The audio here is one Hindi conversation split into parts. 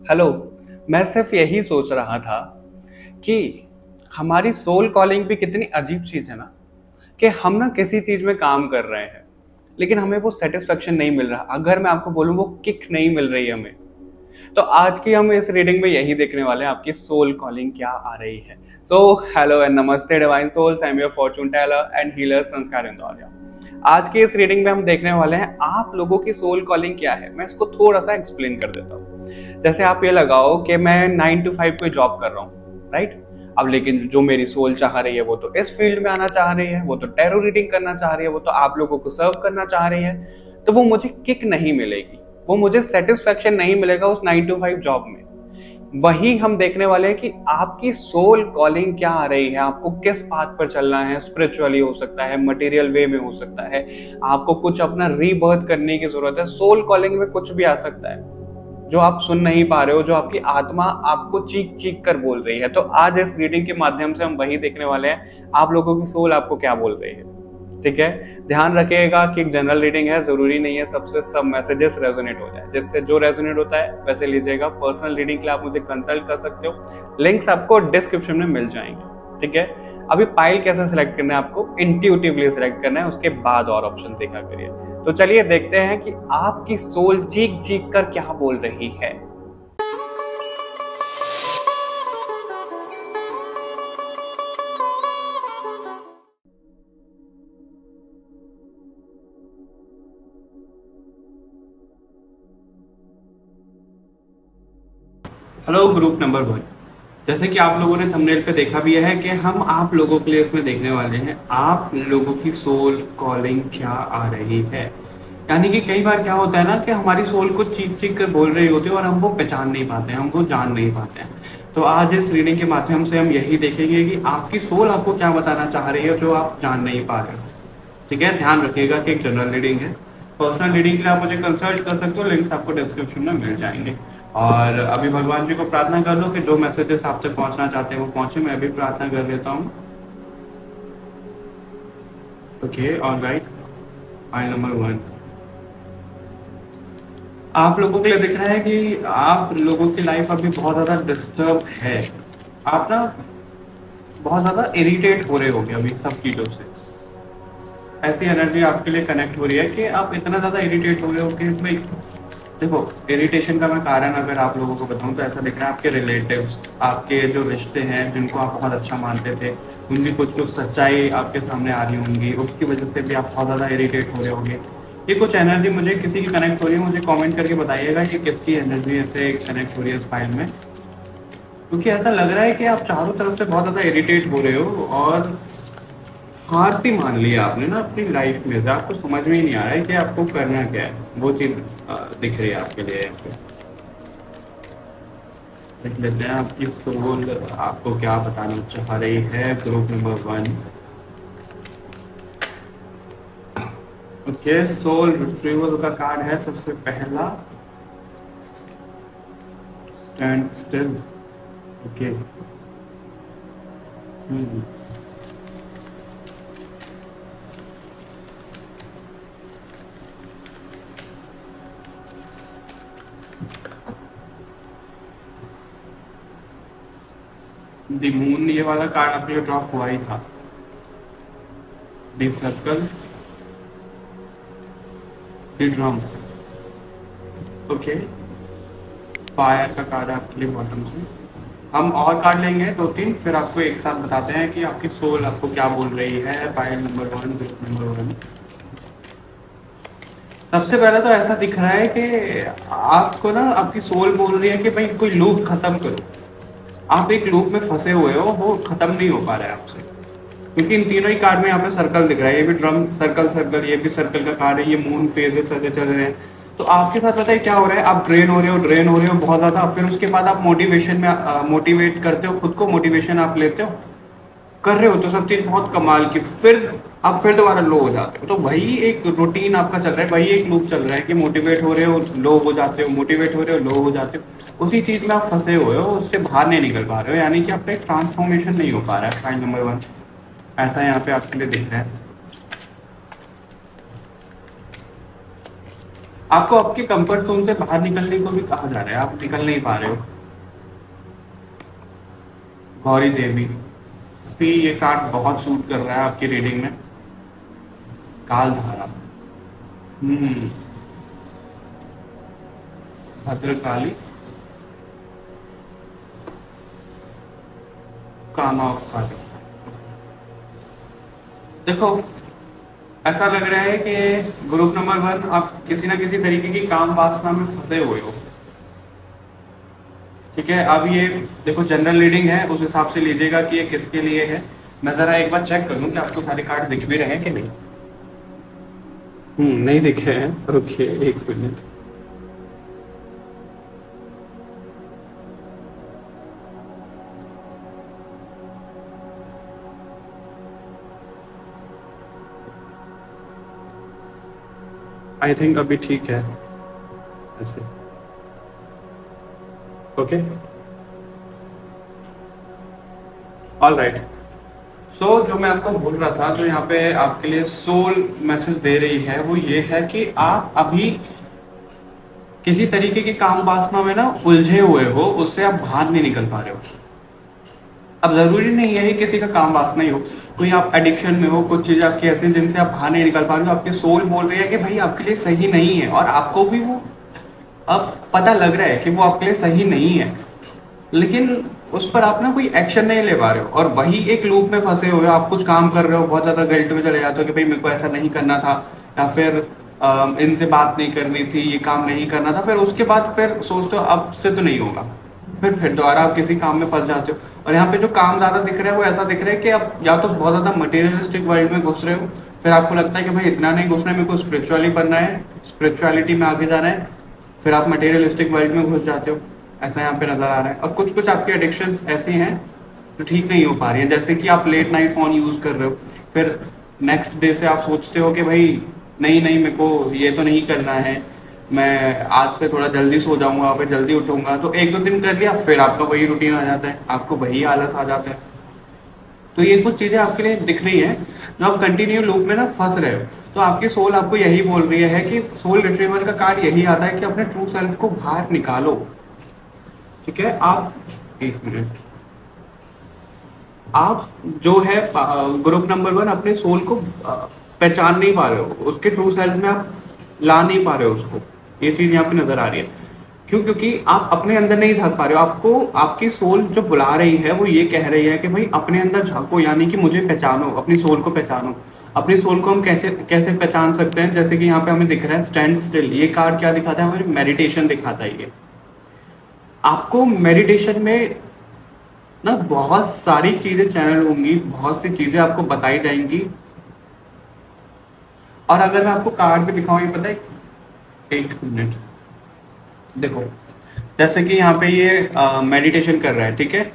हेलो। मैं सिर्फ यही सोच रहा था कि हमारी सोल कॉलिंग भी कितनी अजीब चीज़ है ना, कि हम ना किसी चीज़ में काम कर रहे हैं लेकिन हमें वो सेटिस्फेक्शन नहीं मिल रहा। अगर मैं आपको बोलूँ वो किक नहीं मिल रही हमें, तो आज की हम इस रीडिंग में यही देखने वाले हैं, आपकी सोल कॉलिंग क्या आ रही है। सो हेलो एंड नमस्ते divine souls, I am your fortune teller and healer Sanskar Indoria. आज की इस रीडिंग में हम देखने वाले हैं आप लोगों की सोल कॉलिंग क्या है। मैं इसको थोड़ा सा एक्सप्लेन कर देता हूँ। जैसे आप ये लगाओ कि मैं 9 to 5 कोई जॉब कर रहा हूँ, राइट। अब लेकिन जो मेरी सोल चाह रही है वो तो इस फील्ड में आना चाह रही है, वो तो टैरो रीडिंग करना चाह रही है, वो तो आप लोगों को सर्व करना चाह रही है। तो वो मुझे किक नहीं मिलेगी, वो मुझे सेटिस्फेक्शन नहीं मिलेगा उस 9 to 5 जॉब में। वही हम देखने वाले हैं कि आपकी सोल कॉलिंग क्या आ रही है, आपको किस पाथ पर चलना है। स्पिरिचुअली हो सकता है, मटेरियल वे में हो सकता है, आपको कुछ अपना रीबर्थ करने की जरूरत है। सोल कॉलिंग में कुछ भी आ सकता है जो आप सुन नहीं पा रहे हो, जो आपकी आत्मा आपको चीख चीख कर बोल रही है। तो आज इस रीडिंग के माध्यम से हम वही देखने वाले हैं, आप लोगों की सोल आपको क्या बोल रही है। ठीक है, ध्यान रखिएगा कि एक जनरल रीडिंग है, जरूरी नहीं है सबसे सब मैसेजेस रेजोनेट हो जाए। जिससे जो रेजोनेट होता है वैसे लीजिएगा। पर्सनल रीडिंग के लिए आप मुझे कंसल्ट कर सकते हो, लिंक्स आपको डिस्क्रिप्शन में मिल जाएंगे। ठीक है, अभी पाइल कैसे सिलेक्ट करना है, आपको इंट्यूटिवली सिलेक्ट करना है, उसके बाद और ऑप्शन देखा करिए। तो चलिए देखते हैं कि आपकी सोल चीख चीख कर क्या बोल रही है। Hello group number 1। जैसे कि आप लोगों ने थंबनेल पे देखा भी है कि हम आप लोगों के लिए इसमें देखने वाले हैं आप लोगों की सोल कॉलिंग क्या आ रही है। यानी कि कई बार क्या होता है ना कि हमारी सोल को चीख चीख कर बोल रही होती है और हम वो पहचान नहीं पाते हैं, हम वो जान नहीं पाते हैं। तो आज इस रीडिंग के माध्यम से हम यही देखेंगे कि आपकी सोल आपको क्या बताना चाह रही है जो आप जान नहीं पा रहे हो। ठीक है, ध्यान रखिएगा कि एक जनरल रीडिंग है। पर्सनल रीडिंग के लिए आप मुझे कंसल्ट कर सकते हो, लिंक्स आपको डिस्क्रिप्शन में मिल जाएंगे। और अभी भगवान जी को प्रार्थना कर लो कि जो मैसेजेस आप तक पहुंचना चाहते हैं वो पहुंचे। मैं अभी प्रार्थना कर लेता हूँ। Okay, alright. फाइल नंबर 1 आप लोगों के लिए दिख रहा है कि आप लोगों की लाइफ अभी बहुत ज्यादा डिस्टर्ब है। आप ना बहुत ज्यादा इरिटेट हो रहे होगे अभी सब चीजों से। ऐसी एनर्जी आपके लिए कनेक्ट हो रही है कि आप इतना ज्यादा इरिटेट हो रहे हो कि भाई देखो, इरिटेशन का मैं कारण अगर आप लोगों को बताऊं तो ऐसा दिख रहा है आपके रिलेटिव्स, आपके जो रिश्ते हैं जिनको आप बहुत अच्छा मानते थे, उनकी कुछ कुछ सच्चाई आपके सामने आ रही होंगी, उसकी वजह से भी आप बहुत ज़्यादा इरिटेट हो रहे होंगे। ये कुछ एनर्जी मुझे किसी की कनेक्ट हो रही है, मुझे कमेंट करके बताइएगा कि किसकी एनर्जी ऐसे कनेक्ट हो रही है इस फाइल में। क्योंकि ऐसा लग रहा है कि आप चारों तरफ से बहुत ज़्यादा इरिटेट हो रहे हो और हार सी मान लिया आपने ना अपनी लाइफ में से। आपको समझ में ही नहीं आ रहा है कि आपको करना क्या है। वो चीज दिख रही है आपके लिए। देख लेते हैं आपकी सोल आपको क्या बताना चाह रही है। Group number 1। Okay, soul retrieval का कार्ड है सबसे पहला, stand still. Okay, the moon ये वाला कार्ड आपके लिए ड्रॉप हुआ ही था। The circle, the drum. Okay, fire का कार्ड आपके लिए बॉटम से। हम और कार्ड लेंगे 2-3, फिर आपको एक साथ बताते हैं कि आपकी सोल आपको क्या बोल रही है। File number 1, group number 1। सबसे पहले तो ऐसा दिख रहा है कि आपको ना आपकी सोल बोल रही है कि भाई कोई लूप खत्म करो। आप एक लूप में फंसे हुए हो, वो खत्म नहीं हो पा रहा है आपसे। क्योंकि इन तीनों ही कार्ड में यहाँ पे सर्कल दिख रहा है। ये भी ड्रम सर्कल सर्कल, ये भी सर्कल का कार्ड है, ये मून फेजेस ऐसे चल रहे हैं। तो आपके साथ पता है क्या हो रहा है, आप ड्रेन हो रहे हो बहुत ज्यादा। फिर उसके बाद आप मोटिवेशन में मोटिवेट करते हो खुद को, मोटिवेशन आप लेते हो, कर रहे हो तो सब चीज बहुत कमाल की, फिर आप फिर दोबारा लो हो जाते हो। तो वही एक रूटीन आपका चल रहा है, वही एक लूप चल रहा है कि मोटिवेट हो रहे हो, लो हो जाते हो, मोटिवेट हो रहे हो, लो हो जाते हो। उसी चीज में आप फंसे हुए हो, उससे बाहर नहीं निकल पा रहे हो। यानी कि आपका एक ट्रांसफॉर्मेशन नहीं हो पा रहा है। फाइल नंबर 1 ऐसा यहाँ पे आपके लिए दिख रहा है। आपको आपके कंफर्ट जोन से बाहर निकलने को भी कहा जा रहा है, आप निकल नहीं पा रहे हो। गौरी देवी भी ये कार्ड बहुत सूट कर रहा है आपकी रीडिंग में। कालधारा, भद्रकाली, कामा ऑफ काली। देखो ऐसा लग रहा है कि ग्रुप नंबर 1 आप किसी ना किसी तरीके की काम वासना में फंसे हुए हो। ठीक है, अब ये देखो जनरल रीडिंग है, उस हिसाब से लीजिएगा कि ये किसके लिए है। मैं जरा एक बार चेक कर लूं कि आपको सारे कार्ड दिख भी रहे हैं कि नहीं। नहीं दिखे हैं, ओके एक मिनट। आई थिंक अभी ठीक है ऐसे, ओके ऑल राइट। सो जो मैं आपको बोल रहा था, जो यहाँ पे आपके लिए सोल मैसेज दे रही है वो ये है कि आप अभी किसी तरीके की काम वासना में ना उलझे हुए हो, उससे आप बाहर नहीं निकल पा रहे हो। अब जरूरी नहीं है किसी का काम वासना ही हो, कोई आप एडिक्शन में हो, कुछ चीजें आपकी ऐसी जिनसे आप बाहर नहीं निकल पा रहे हो, आपकी सोल बोल रही है कि भाई आपके लिए सही नहीं है, और आपको भी वो अब पता लग रहा है कि वो आपके लिए सही नहीं है, लेकिन उस पर आप ना कोई एक्शन नहीं ले पा रहे हो, और वही एक लूप में फंसे हुए हो। आप कुछ काम कर रहे हो, बहुत ज्यादा गिल्ट में चले जाते हो कि भाई मेरे को ऐसा नहीं करना था, या फिर इनसे बात नहीं करनी थी, ये काम नहीं करना था, फिर उसके बाद फिर सोचते हो अब से तो नहीं होगा, फिर दोबारा आप किसी काम में फंस जाते हो। और यहाँ पे जो काम ज्यादा दिख रहा है वो ऐसा दिख रहा है कि आप या तो बहुत ज्यादा मटेरियलिस्टिक वर्ल्ड में घुस रहे हो, फिर आपको लगता है कि भाई इतना नहीं घुसना है, मेरे को स्पिरिचुअली बनना है, स्पिरिचुअलिटी में आगे जाना है, फिर आप मटेरियलिस्टिक वर्ल्ड में घुस जाते हो, ऐसा यहाँ पे नजर आ रहा है। और कुछ कुछ आपकी एडिक्शंस ऐसी हैं जो ठीक नहीं हो पा रही है, जैसे कि आप लेट नाइट फोन यूज कर रहे हो, फिर नेक्स्ट डे से आप सोचते हो कि भाई नहीं नहीं मेरे को ये तो नहीं करना है, मैं आज से थोड़ा जल्दी सो जाऊंगा, फिर जल्दी उठूंगा, तो एक दो दिन कर लिया, फिर आपका वही रूटीन आ जाता है, आपको वही आलस आ जाता है। तो ये कुछ चीजें आपके लिए दिख रही है जो आप कंटिन्यू लूप में ना फंस रहे हो। तो आपकी सोल आपको यही बोल रही है कि सोल रिट्रीवल का कार्ड यही आता है कि अपने ट्रू सेल्फ को बाहर निकालो। ठीक है, आप एक मिनट, आप जो है ग्रुप नंबर 1 अपने सोल को पहचान नहीं पा रहे हो, उसके ट्रू सेल्फ में आप ला नहीं पा रहे हो उसको, ये चीज यहाँ पे नजर आ रही है। क्यों? क्योंकि आप अपने अंदर नहीं झांक पा रहे हो। आपको आपकी सोल जो बुला रही है वो ये कह रही है कि भाई अपने अंदर झांको, यानी कि मुझे पहचानो, अपनी सोल को पहचानो। अपनी सोल को हम कैसे कैसे पहचान सकते हैं? जैसे कि यहाँ पे हमें दिख रहा है स्टैंड स्टिल, ये कार्ड क्या दिखाता है? हमें मेडिटेशन दिखाता है। ये आपको मेडिटेशन में ना बहुत सारी चीजें चैनल होंगी, बहुत सी चीजें आपको बताई जाएंगी। और अगर मैं आपको कार्ड भी दिखाऊं, ये पता है, एक मिनट देखो, जैसे कि यहाँ पे ये मेडिटेशन कर रहा है, ठीक है।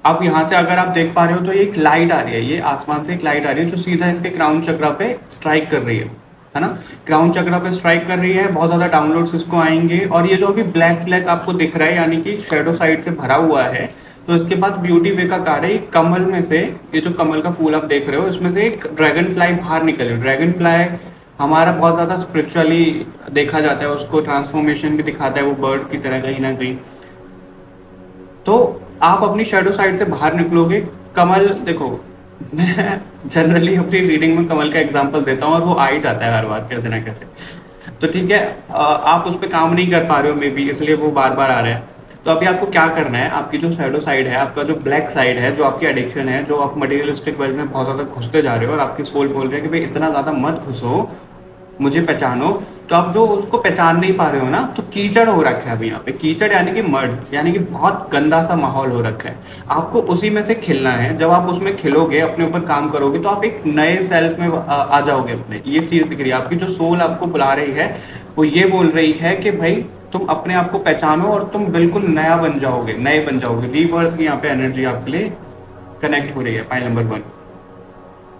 अब यहाँ से अगर आप देख पा रहे हो तो ये एक लाइट आ रही है, ये आसमान से एक लाइट आ रही है जो सीधा इसके क्राउन चक्रा पे स्ट्राइक कर रही है ना, क्राउन चक्रा पे स्ट्राइक कर रही है। बहुत ज्यादा डाउनलोड्स इसको आएंगे, और ये जो अभी ब्लैक ब्लैक आपको दिख रहा है यानी कि शेडो साइड से भरा हुआ है। तो इसके बाद ब्यूटी वे का कार्ड है, कमल में से, ये जो कमल का फूल आप देख रहे हो इसमें से एक ड्रैगन फ्लाई बाहर निकले। ड्रैगन फ्लाई हमारा बहुत ज़्यादा स्पिरिचुअली देखा जाता है, उसको ट्रांसफॉर्मेशन भी दिखाता है, वो बर्ड की तरह कहीं ना कहीं। तो आप अपनी शेडो साइड से बाहर निकलोगे। कमल देखो, मैं जनरली अपनी रीडिंग में कमल का एग्जांपल देता हूँ और वो आ ही जाता है हर बार कैसे ना कैसे। तो ठीक है, आप उस पर काम नहीं कर पा रहे हो मे बी, इसलिए वो बार बार आ रहा है। तो अभी आपको क्या करना है, आपकी जो शैडो साइड है, आपका जो ब्लैक साइड है, जो आपकी एडिक्शन है, जो आप मटेरियलिस्टिक वर्ल्ड में बहुत ज़्यादा घुसते जा रहे हो और आपकी सोल बोल रही है कि भाई इतना ज़्यादा मत घुसो, मुझे पहचानो। तो आप जो उसको पहचान नहीं पा रहे हो ना, तो कीचड़ हो रखा है अभी यहाँ पे। कीचड़ यानी कि मर्ड, यानी कि बहुत गंदा सा माहौल हो रखा है। आपको उसी में से खिलना है। जब आप उसमें खिलोगे, अपने ऊपर काम करोगे, तो आप एक नए सेल्फ में आ जाओगे अपने। ये चीज़ दिख रही है, आपकी जो सोल आपको बुला रही है वो ये बोल रही है कि भाई तुम अपने आप को पहचानो और तुम बिल्कुल नया बन जाओगे, नए बन जाओगे। रीबर्थ की यहाँ पे एनर्जी आपके लिए कनेक्ट हो रही है, पाइल नंबर 1।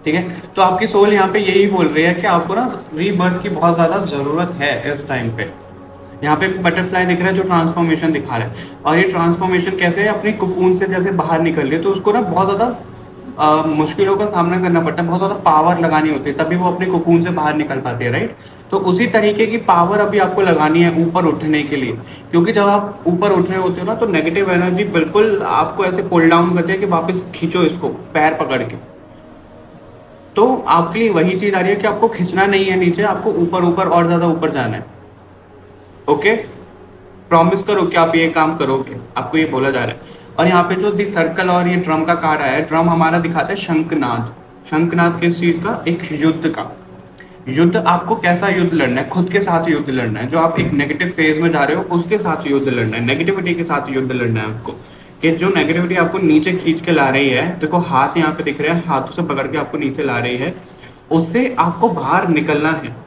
ठीक है, तो आपकी सोल यहाँ पे यही बोल रही है कि आपको ना रीबर्थ की बहुत ज्यादा जरूरत है इस टाइम पे। यहाँ पे बटरफ्लाई दिख रहा है जो ट्रांसफॉर्मेशन दिखा रहा है, और ये ट्रांसफॉर्मेशन कैसे है, अपनी कुकून से जैसे बाहर निकल रही है, तो उसको ना बहुत ज्यादा मुश्किलों का सामना करना पड़ता है, बहुत ज़्यादा पावर लगानी होती है, तभी वो अपने कोकून से बाहर निकल पाती है, राइट। तो उसी तरीके की पावर अभी आपको लगानी है ऊपर उठने के लिए, क्योंकि जब आप ऊपर उठ रहे होते हो ना तो नेगेटिव एनर्जी बिल्कुल आपको ऐसे पुल डाउन करती है कि वापस खींचो इसको पैर पकड़ के। तो आपके लिए वही चीज़ आ रही है कि आपको खींचना नहीं है नीचे, आपको ऊपर ऊपर और ज़्यादा ऊपर जाना है। ओके, प्रॉमिस करो कि आप ये काम करोगे, आपको ये बोला जा रहा है। और यहाँ पे जो दी सर्कल और ये ड्रम का कार्ड आया है, ड्रम हमारा दिखाता है शंखनाद। शंखनाद किस चीज का? एक युद्ध का। युद्ध आपको कैसा युद्ध लड़ना है? खुद के साथ युद्ध लड़ना है। जो आप एक नेगेटिव फेज में जा रहे हो उसके साथ युद्ध लड़ना है, नेगेटिविटी के साथ युद्ध लड़ना है आपको। कि जो नेगेटिविटी आपको नीचे खींच के ला रही है, देखो हाथ यहाँ पे दिख रहे हैं, हाथों से पकड़ के आपको नीचे ला रही है, उससे आपको बाहर निकलना है।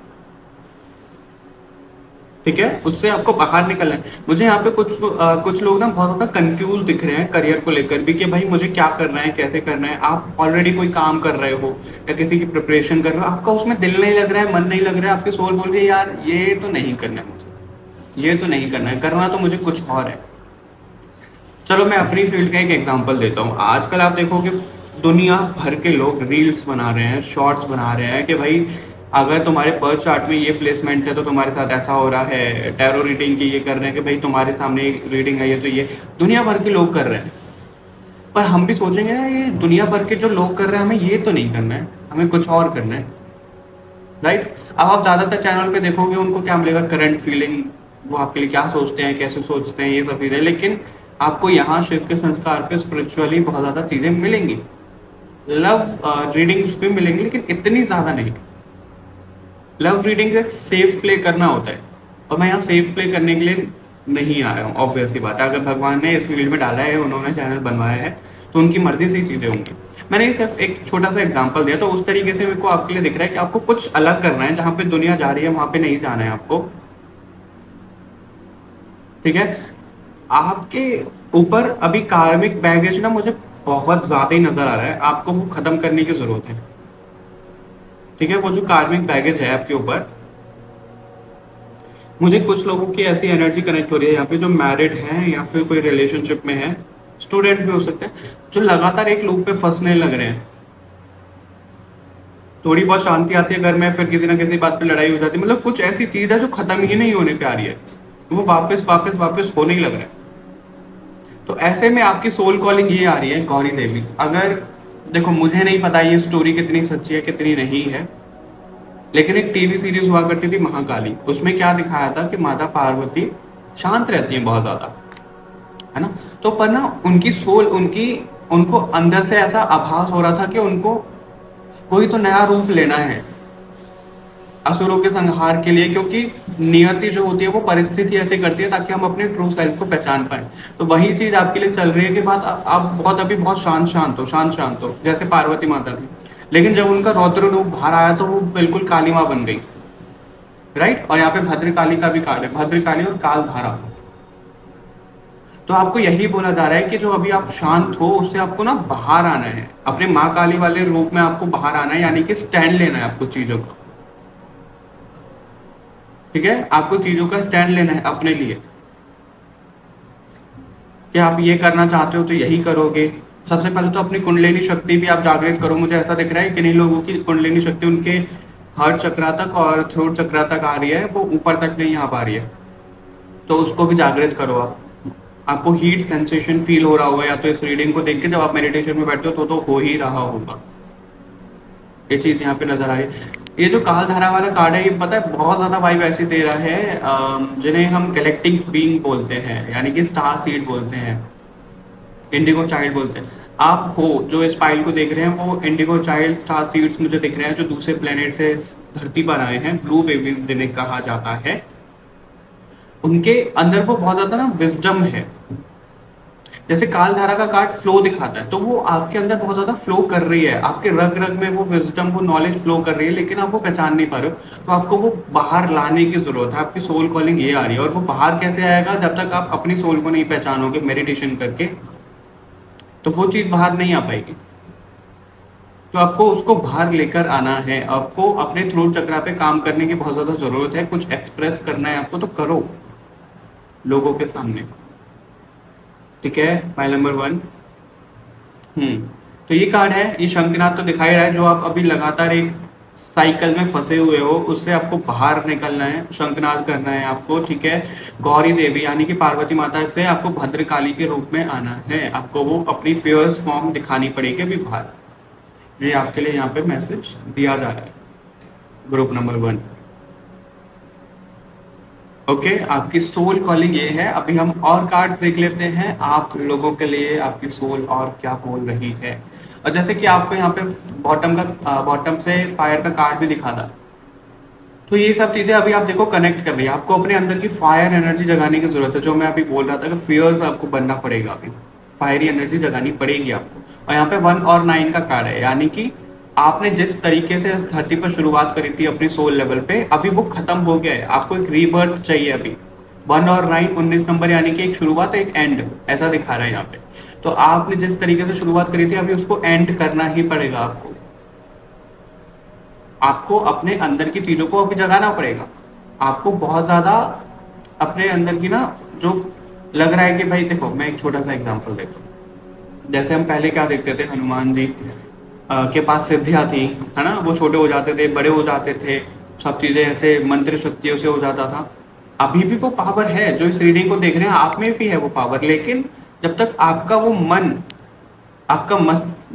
ठीक है, उससे आपको बाहर निकलना है। मुझे यहाँ पे कुछ लोग ना बहुत ज़्यादा कंफ्यूज दिख रहे हैं करियर को लेकर भी, कि भाई मुझे क्या करना है, कैसे करना है। आप ऑलरेडी कोई काम कर रहे हो या किसी की प्रिपरेशन कर रहे हो, आपका उसमें दिल नहीं लग रहा है, मन नहीं लग रहा है, आपकी सोच बोल रही है यार ये तो नहीं करना है मुझे, ये तो नहीं करना है, करना तो मुझे कुछ और है। चलो मैं अपनी फील्ड का एक एग्जाम्पल देता हूँ। आजकल आप देखोगे दुनिया भर के लोग रील्स बना रहे हैं, शॉर्ट्स बना रहे हैं कि भाई अगर तुम्हारे बर्थ चार्ट में ये प्लेसमेंट है तो तुम्हारे साथ ऐसा हो रहा है। टैरो रीडिंग की ये कर रहे हैं कि भाई तुम्हारे सामने रीडिंग आई है तो ये दुनिया भर के लोग कर रहे हैं। पर हम भी सोचेंगे ये दुनिया भर के जो लोग कर रहे हैं, हमें ये तो नहीं करना है, हमें कुछ और करना है, राइट। अब आप ज़्यादातर चैनल पे देखोगे उनको क्या मिलेगा? करंट फीलिंग, वो आपके लिए क्या सोचते हैं, कैसे सोचते हैं, ये सब चीज़ें। लेकिन आपको यहाँ शिव के संस्कार पे स्पिरिचुअली बहुत ज़्यादा चीज़ें मिलेंगी, लव रीडिंग्स भी मिलेंगी, लेकिन इतनी ज़्यादा नहीं। लव रीडिंग एक सेफ प्ले करना होता है, और मैं यहाँ सेफ प्ले करने के लिए नहीं आया हूँ। ऑब्वियसली बात है, अगर भगवान ने इस फील्ड में डाला है, उन्होंने चैनल बनवाया है, तो उनकी मर्जी से ही चीज़ें होंगी। मैंने सिर्फ एक छोटा सा एग्जांपल दिया, तो उस तरीके से मेरे को आपके लिए दिख रहा है कि आपको कुछ अलग करना है। जहाँ पे दुनिया जा रही है वहाँ पे नहीं जाना है आपको, ठीक है। आपके ऊपर अभी कार्मिक बैगेज ना मुझे बहुत ज़्यादा ही नज़र आ रहा है, आपको वो ख़त्म करने की ज़रूरत है, ठीक है। वो जो कार्मिक बैगेज है आपके ऊपर, मुझे कुछ लोगों की ऐसी एनर्जी कनेक्ट हो रही है यहाँ पे जो मैरिड हैं या फिर कोई रिलेशनशिप में है, स्टूडेंट भी हो सकते हैं, जो लगातार एक लूप पे फंसने लग रहे हैं। थोड़ी बहुत शांति आती है घर में, फिर किसी ना किसी बात पे लड़ाई हो जाती है, मतलब कुछ ऐसी चीज है जो खत्म ही नहीं होने पे आ रही है, वो वापस वापस वापस होने ही लग रहा है। तो ऐसे में आपकी सोल कॉलिंग ये आ रही है, गौरी देवी। अगर देखो मुझे नहीं पता ये स्टोरी कितनी सच्ची है कितनी नहीं है, लेकिन एक टीवी सीरीज हुआ करती थी महाकाली, उसमें क्या दिखाया था कि माता पार्वती शांत रहती है बहुत ज्यादा, है ना। तो पर ना उनकी सोल, उनको अंदर से ऐसा आभास हो रहा था कि उनको कोई तो नया रूप लेना है असुरों के संहार के लिए, क्योंकि नियति जो होती है वो परिस्थिति ऐसे करती है ताकि हम अपने ट्रू सेल्फ को पहचान पाए। तो वही चीज आपके लिए चल रही है कि बात आप बहुत अभी बहुत शांत हो जैसे पार्वती माता थी, लेकिन जब उनका रौद्र रूप बाहर आया तो वो बिल्कुल काली माँ बन गई, राइट। और यहाँ पे भद्रकाली का भी कार्ड है, भद्रकाली और कालधारा। तो आपको यही बोला जा रहा है कि जो अभी आप शांत हो उससे आपको ना बाहर आना है, अपने माँ काली वाले रूप में आपको बाहर आना है, यानी कि स्टैंड लेना है आपको चीजों का, ठीक है। आपको चीजों का स्टैंड लेना है अपने लिए, कि आप ये करना चाहते हो तो यही करोगे। सबसे पहले तो अपनी कुंडलिनी शक्ति भी आप जागृत करो। मुझे ऐसा दिख रहा है कि नहीं लोगों की कुंडलिनी शक्ति उनके हार्ट चक्रा तक और थ्रोट चक्रा तक आ रही है, वो ऊपर तक नहीं आ पा रही है, तो उसको भी जागृत करो आप। आपको हीट सेंसेशन फील हो रहा होगा, या तो इस रीडिंग को देख के जब आप मेडिटेशन में बैठते हो तो हो ही रहा होगा, ये चीज यहाँ पे नजर आ रही है। ये जो कालधारा वाला कार्ड है, ये पता है बहुत ज्यादा वाइब ऐसी दे रहा है जिन्हें हम गैलेक्टिक बीइंग बोलते हैं, यानी कि स्टार सीड बोलते हैं, इंडिगो चाइल्ड बोलते हैं। आप हो जो इस फाइल को देख रहे हैं वो इंडिगो चाइल्ड स्टार सीड्स मुझे दिख रहे हैं, जो दूसरे प्लेनेट से धरती पर आए हैं, ब्लू बेबीज जिन्हें कहा जाता है। उनके अंदर वो बहुत ज्यादा ना विजडम है। जैसे कालधारा का कार्ड फ्लो दिखाता है, तो वो आपके अंदर बहुत ज्यादा फ्लो कर रही है, आपके रग रग में वो विजडम, वो नॉलेज फ्लो कर रही है, लेकिन आप वो पहचान नहीं पा रहे हो। तो आपको वो बाहर लाने की जरूरत है, आपकी सोल कॉलिंग ये आ रही है। और वो बाहर कैसे आएगा? जब तक आप अपनी सोल को नहीं पहचानोगे मेडिटेशन करके, तो वो चीज बाहर नहीं आ पाएगी। तो आपको उसको बाहर लेकर आना है, आपको अपने थ्रोट चक्रा पे काम करने की बहुत ज्यादा जरूरत है। कुछ एक्सप्रेस करना है आपको तो करो लोगों के सामने, ठीक है। फाइल नंबर 1, तो ये कार्ड है, ये शंखनाद तो दिखाई रहा है, जो आप अभी लगातार एक साइकिल में फंसे हुए हो, उससे आपको बाहर निकलना है, शंखनाद करना है आपको, ठीक है। गौरी देवी यानी कि पार्वती माता से आपको भद्रकाली के रूप में आना है, आपको वो अपनी फियर्स फॉर्म दिखानी पड़ेगी अभी बाहर। ये आपके लिए यहाँ पे मैसेज दिया जा रहा है ग्रुप नंबर 1। ओके, आपकी सोल कॉलिंग ये है। अभी हम और कार्ड्स देख लेते हैं आप लोगों के लिए, आपकी सोल और क्या बोल रही है। और जैसे कि आपको यहाँ पे बॉटम से फायर का कार्ड भी दिखा था, तो ये सब चीजें अभी आप देखो कनेक्ट कर रही है। आपको अपने अंदर की फायर एनर्जी जगाने की जरूरत है, जो मैं अभी बोल रहा था कि फियर्स आपको बनना पड़ेगा, अभी फायरी एनर्जी जगानी पड़ेगी आपको। और यहाँ पे 1 और 9 का कार्ड है, यानी कि आपने जिस तरीके से धरती पर शुरुआत करी थी अपनी सोल लेवल पे, अभी वो खत्म हो गया है, आपको एक रीबर्थ चाहिए अभी। 1 और 9 19 नंबर, यानी कि एक शुरुआत एक एंड, ऐसा दिखा रहा है यहाँ पे। तो आपने जिस तरीके से शुरुआत करी थी अभी उसको एंड करना ही पड़ेगा आपको। आपको अपने अंदर की चीजों को अभी जगाना पड़ेगा। आपको बहुत ज्यादा अपने अंदर की ना, जो लग रहा है कि भाई देखो, मैं एक छोटा सा एग्जांपल देता हूँ। जैसे हम पहले क्या देखते थे, हनुमान जी के पास सिद्धियां थी, है ना, वो छोटे हो जाते थे, बड़े हो जाते थे, सब चीजें ऐसे मंत्र शक्तियों से हो जाता था। अभी भी वो पावर है, जो इस रीडिंग को देख रहे हैं आप में भी है वो पावर, लेकिन जब तक आपका वो मन, आपका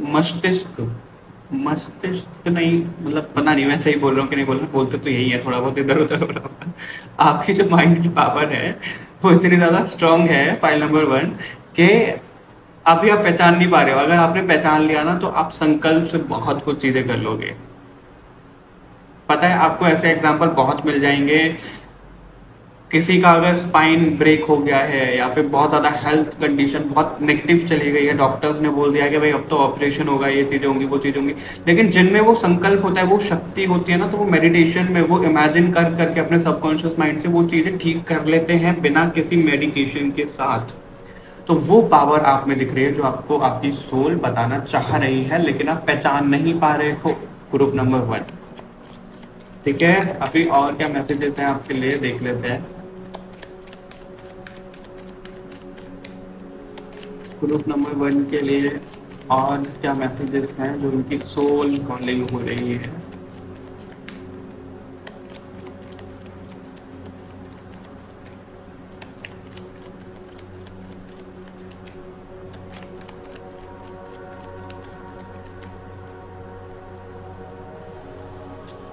मस्तिष्क मस्तिष्क नहीं, मतलब पता नहीं मैं सही बोल रहा हूँ कि नहीं बोल रहा हूँ, बोलते तो यही है, थोड़ा बहुत इधर उधर हो रहा होगा। आपकी जो माइंड की पावर है वो इतनी ज्यादा स्ट्रांग है, फाइल नंबर 1, कि अभी आप पहचान नहीं पा रहे हो। अगर आपने पहचान लिया ना, तो आप संकल्प से बहुत कुछ चीजें कर लोगे। पता है, आपको ऐसे एग्जाम्पल बहुत मिल जाएंगे। किसी का अगर स्पाइन ब्रेक हो गया है, या फिर बहुत ज़्यादा हेल्थ कंडीशन बहुत नेगेटिव चली गई है, डॉक्टर्स ने बोल दिया कि भाई अब तो ऑपरेशन होगा, ये चीज़ें होंगी, वो चीज़ें होंगी, लेकिन जिनमें वो संकल्प होता है, वो शक्ति होती है ना, तो वो मेडिटेशन में वो इमेजिन कर करके अपने सबकॉन्शियस माइंड से वो चीज़ें ठीक कर लेते हैं बिना किसी मेडिकेशन के साथ। तो वो पावर आप में दिख रही है, जो आपको आपकी सोल बताना चाह रही है, लेकिन आप पहचान नहीं पा रहे हो। ग्रुप नंबर 1, ठीक है। अभी और क्या मैसेजेस हैं आपके लिए, देख लेते हैं। ग्रुप नंबर 1 के लिए और क्या मैसेजेस हैं जो उनकी सोल कॉलिंग हो रही है।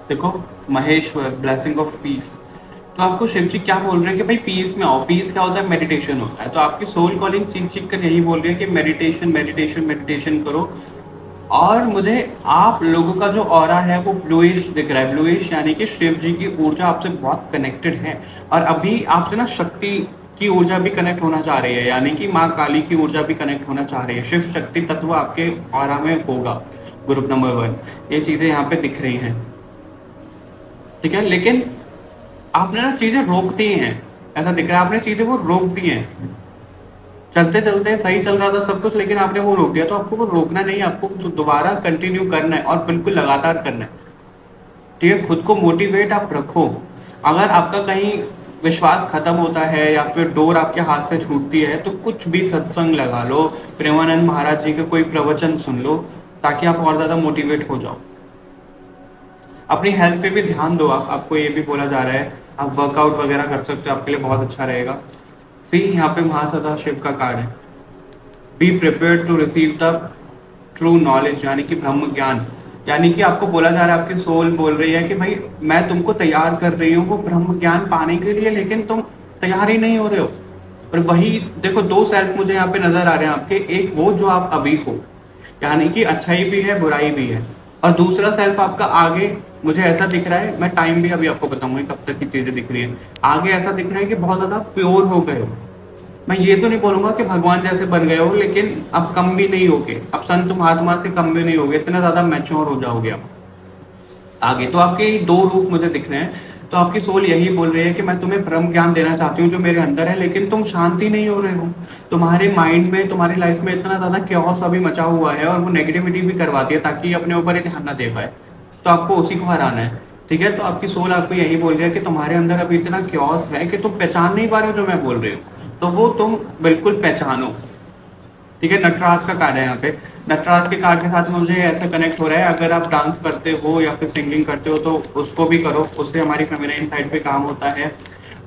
देखो, महेश्वर, ब्लेसिंग ऑफ पीस। तो आपको शिव जी क्या बोल रहे हैं कि भाई पीस में आओ। पीस क्या होता है? मेडिटेशन होता है। तो आपकी सोल कॉलिंग चीख चीख कर यही बोल रही है कि मेडिटेशन मेडिटेशन मेडिटेशन करो। और मुझे आप लोगों का जो ऑरा है वो ब्लूइश दिख रहा है। ब्लूइश यानी कि शिव जी की ऊर्जा आपसे बहुत कनेक्टेड है, और अभी आपसे ना शक्ति की ऊर्जा भी कनेक्ट होना चाह रही है, यानी कि माँ काली की ऊर्जा भी कनेक्ट होना चाह रही है। शिव शक्ति तत्व आपके ऑरा में होगा। ग्रुप नंबर 1, ये चीजें यहाँ पे दिख रही हैं, ठीक है। लेकिन आपने ना चीजें रोक दी हैं, ऐसा दिख रहा है, आपने चीजें वो रोक दी हैं। चलते चलते सही चल रहा था सब कुछ, लेकिन आपने वो रोक दिया। तो आपको वो रोकना नहीं, आपको तो दोबारा कंटिन्यू करना है, और बिल्कुल लगातार करना है, ठीक है। खुद को मोटिवेट आप रखो। अगर आपका कहीं विश्वास खत्म होता है या फिर डोर आपके हाथ से छूटती है, तो कुछ भी सत्संग लगा लो, प्रेमानंद महाराज जी के कोई प्रवचन सुन लो, ताकि आप और ज्यादा मोटिवेट हो जाओ। अपनी हेल्थ पे भी ध्यान दो। आपको ये भी बोला जा रहा है, आप वर्कआउट वगैरह कर सकते हो, आपके लिए बहुत अच्छा रहेगा। सी, यहाँ पे महासदा शिव का कार्ड है। Be prepared to receive the true knowledge, यानी कि ब्रह्म ज्ञान। यानी कि आपको बोला जा रहा है, आपकी सोल बोल रही है कि भाई मैं तुमको तैयार कर रही हूँ वो ब्रह्म ज्ञान पाने के लिए, लेकिन तुम तैयार ही नहीं हो रहे हो। और वही देखो, 2 सेल्फ मुझे यहाँ पे नजर आ रहे हैं आपके। एक वो जो आप अभी हो, यानी कि अच्छाई भी है बुराई भी है, और दूसरा सेल्फ आपका आगे मुझे ऐसा दिख रहा है, मैं टाइम भी अभी आपको बताऊंगा कब तक की चीजें दिख रही है। आगे ऐसा दिख रहा है कि बहुत ज्यादा प्योर हो गए हो। मैं ये तो नहीं बोलूंगा कि भगवान जैसे बन गए हो, लेकिन अब कम भी नहीं होगे, अब संत महात्मा से कम भी नहीं होगे, इतना ज्यादा मैच्योर हो जाओगे आप आगे। तो आपके 2 रूप मुझे दिख रहे हैं। तो आपकी सोल यही बोल रही है कि मैं तुम्हें ब्रह्म ज्ञान देना चाहती हूँ जो मेरे अंदर है, लेकिन तुम शांति नहीं हो रहे हो। तुम्हारे माइंड में, तुम्हारी लाइफ में इतना ज्यादा क्योस अभी मचा हुआ है, और वो नेगेटिविटी भी करवाती है ताकि अपने ऊपर ही ध्यान ना दे पाए। तो आपको उसी को हराना है, ठीक है। तो आपकी सोल आपको यही बोल रही है कि तुम्हारे अंदर अभी इतना क्योस है कि तुम पहचान नहीं पा रहे हो जो मैं बोल रही हूँ, तो वो तुम बिल्कुल पहचानो। ठीक है, नटराज का कार्ड है यहाँ पे। नटराज के कार्ड के साथ मुझे ऐसा कनेक्ट हो रहा है, अगर आप डांस करते हो या फिर सिंगिंग करते हो तो उसको भी करो, उससे हमारी फेमिनाइन साइड पे काम होता है।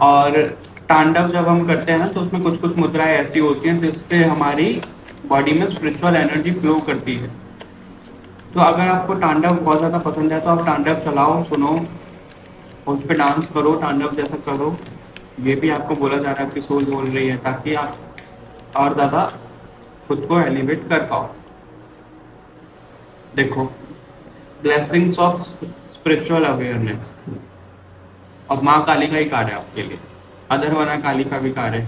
और तांडव जब हम करते हैं ना तो उसमें कुछ कुछ मुद्राएं ऐसी होती हैं जिससे हमारी बॉडी में स्पिरिचुअल एनर्जी फ्लो करती है। तो अगर आपको तांडव बहुत ज़्यादा पसंद है तो आप तांडव चलाओ, सुनो, उस पर डांस करो, तांडव जैसा करो। ये भी आपको बोला जा रहा है, आपकी सोल बोल रही है, ताकि आप और ज़्यादा खुद को एलिवेट कर पाओ। देखो, ब्लेसिंग्स ऑफ स्पिरिचुअल अवेयरनेस, और माँ काली का ही कार्ड है आपके लिए, अधरवना काली का भी कार्ड है।